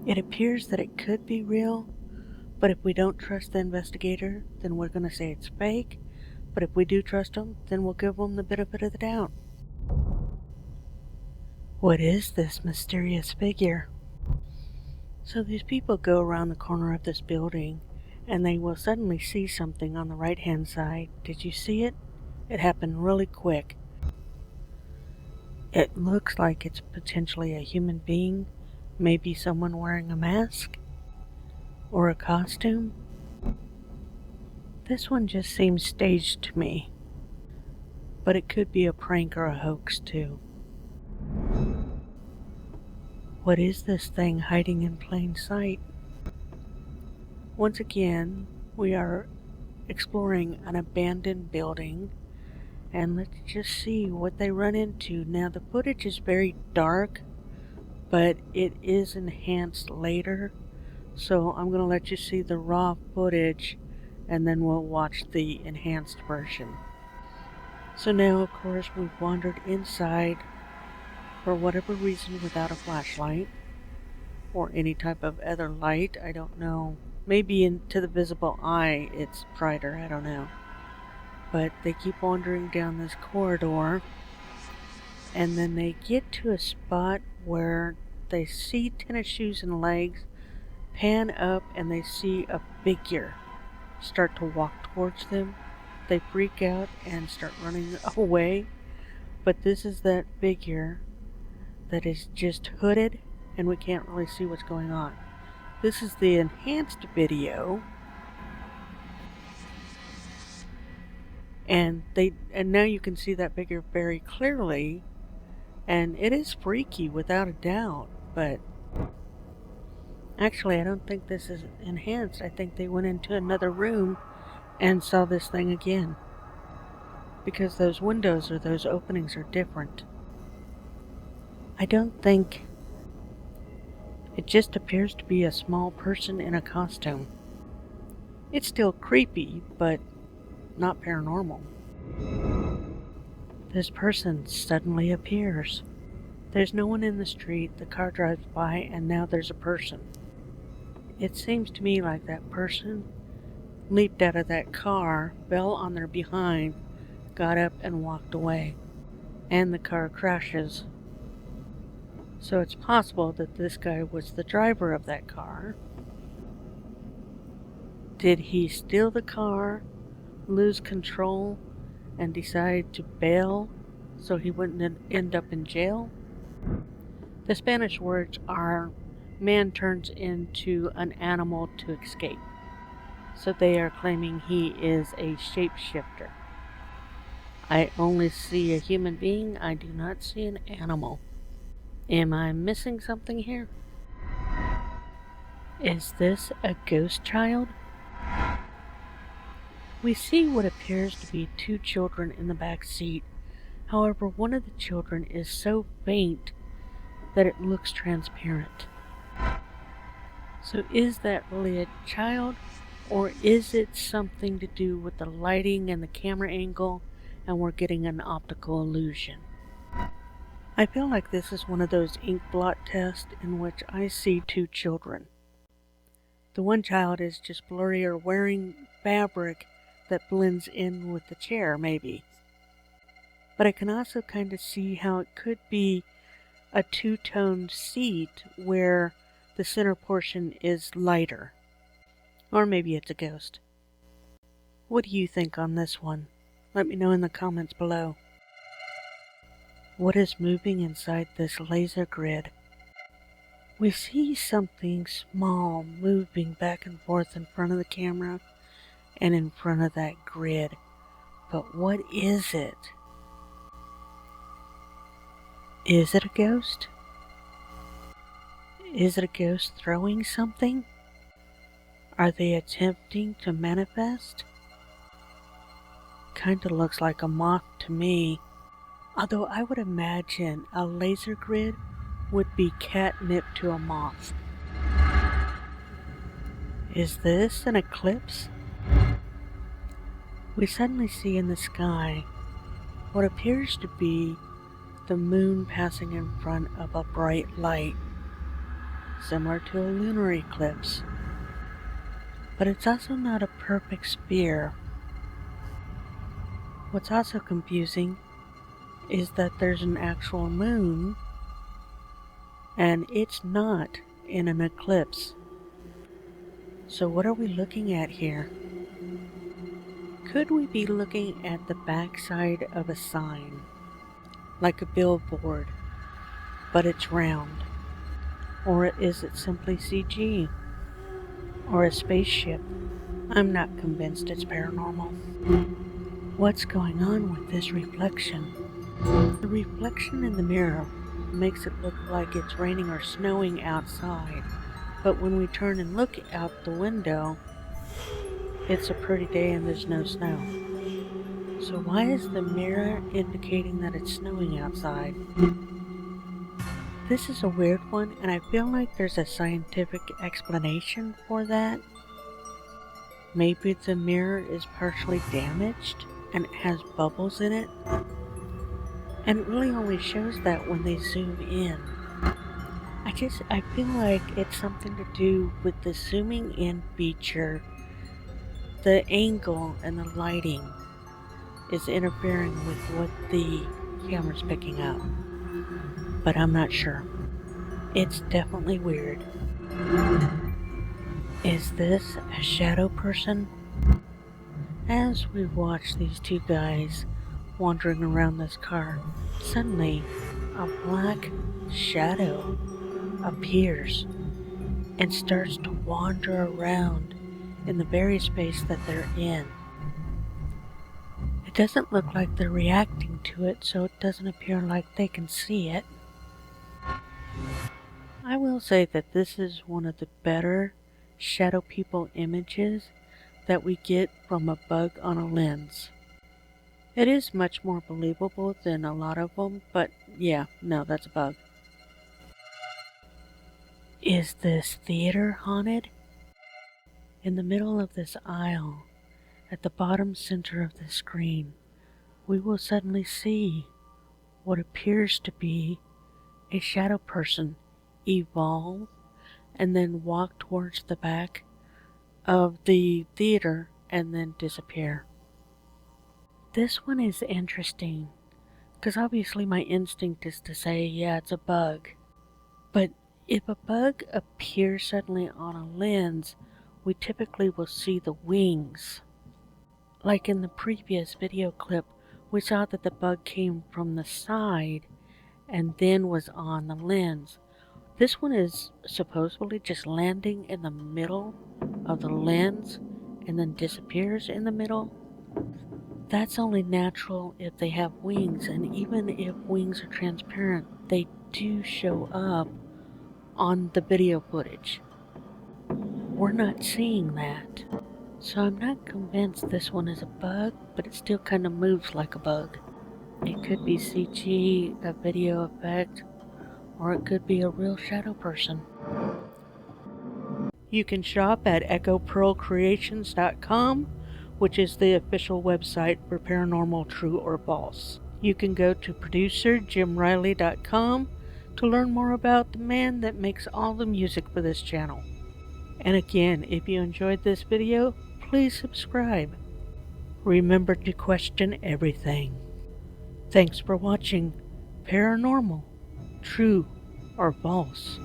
It appears that it could be real, but if we don't trust the investigator, then we're going to say it's fake. But if we do trust him, then we'll give him the benefit of the doubt. What is this mysterious figure? So these people go around the corner of this building, and they will suddenly see something on the right-hand side. Did you see it? It happened really quick. It looks like it's potentially a human being, maybe someone wearing a mask or a costume. This one just seems staged to me, but it could be a prank or a hoax too. What is this thing hiding in plain sight? Once again, we are exploring an abandoned building, and let's just see what they run into. Now, the footage is very dark, but it is enhanced later, so I'm going to let you see the raw footage, and then we'll watch the enhanced version. So now, of course, we've wandered inside for whatever reason without a flashlight or any type of other light. I don't know. Maybe into the visible eye it's brighter, I don't know. But they keep wandering down this corridor, and then they get to a spot where they see tennis shoes and legs pan up and they see a figure start to walk towards them. They freak out and start running away. But this is that figure that is just hooded and we can't really see what's going on. This is the enhanced video. And now you can see that figure very clearly. And it is freaky without a doubt, but actually I don't think this is enhanced. I think they went into another room and saw this thing again. Because those windows or those openings are different. I don't think... It just appears to be a small person in a costume. It's still creepy, but not paranormal. This person suddenly appears. There's no one in the street, the car drives by, and now there's a person. It seems to me like that person leaped out of that car, fell on their behind, got up and walked away, and the car crashes. So it's possible that this guy was the driver of that car. Did he steal the car, lose control, and decide to bail so he wouldn't end up in jail? The Spanish words are, man turns into an animal to escape. So they are claiming he is a shapeshifter. I only see a human being, I do not see an animal. Am I missing something here? Is this a ghost child? We see what appears to be two children in the back seat. However, one of the children is so faint that it looks transparent. So is that really a child, or is it something to do with the lighting and the camera angle, and we're getting an optical illusion? I feel like this is one of those ink blot tests in which I see two children. The one child is just blurry or wearing fabric that blends in with the chair, maybe. But I can also kind of see how it could be a two-toned seat where the center portion is lighter. Or maybe it's a ghost. What do you think on this one? Let me know in the comments below. What is moving inside this laser grid? We see something small moving back and forth in front of the camera and in front of that grid. But what is it? Is it a ghost? Is it a ghost throwing something? Are they attempting to manifest? Kinda looks like a moth to me. Although I would imagine a laser grid would be catnip to a moth. Is this an eclipse? We suddenly see in the sky what appears to be the moon passing in front of a bright light, similar to a lunar eclipse. But it's also not a perfect sphere. What's also confusing is that there's an actual moon and it's not in an eclipse. So what are we looking at here? Could we be looking at the backside of a sign, like a billboard, but it's round? Or is it simply CG? Or a spaceship? I'm not convinced it's paranormal. What's going on with this reflection? The reflection in the mirror makes it look like it's raining or snowing outside, but when we turn and look out the window, it's a pretty day and there's no snow. So why is the mirror indicating that it's snowing outside? This is a weird one, and I feel like there's a scientific explanation for that. Maybe the mirror is partially damaged and it has bubbles in it. And it really only shows that when they zoom in. I feel like it's something to do with the zooming in feature. The angle and the lighting is interfering with what the camera's picking up. But I'm not sure. It's definitely weird. Is this a shadow person? As we watch these two guys wandering around this car, suddenly a black shadow appears and starts to wander around in the very space that they're in. It doesn't look like they're reacting to it, so it doesn't appear like they can see it. I will say that this is one of the better shadow people images that we get from a bug on a lens. It is much more believable than a lot of them, but yeah, no, that's a bug. Is this theater haunted? In the middle of this aisle, at the bottom center of the screen, we will suddenly see what appears to be a shadow person evolve and then walk towards the back of the theater and then disappear. This one is interesting because obviously my instinct is to say, yeah, it's a bug. But if a bug appears suddenly on a lens, we typically will see the wings. Like in the previous video clip, we saw that the bug came from the side and then was on the lens. This one is supposedly just landing in the middle of the lens and then disappears in the middle. That's only natural if they have wings, and even if wings are transparent, they do show up on the video footage. We're not seeing that. So I'm not convinced this one is a bug, but it still kind of moves like a bug. It could be CG, a video effect, or it could be a real shadow person. You can shop at echopearlcreations.com, which is the official website for Paranormal True or False. You can go to producerjimriley.com to learn more about the man that makes all the music for this channel. And again, if you enjoyed this video, please subscribe. Remember to question everything. Thanks for watching Paranormal, True or False.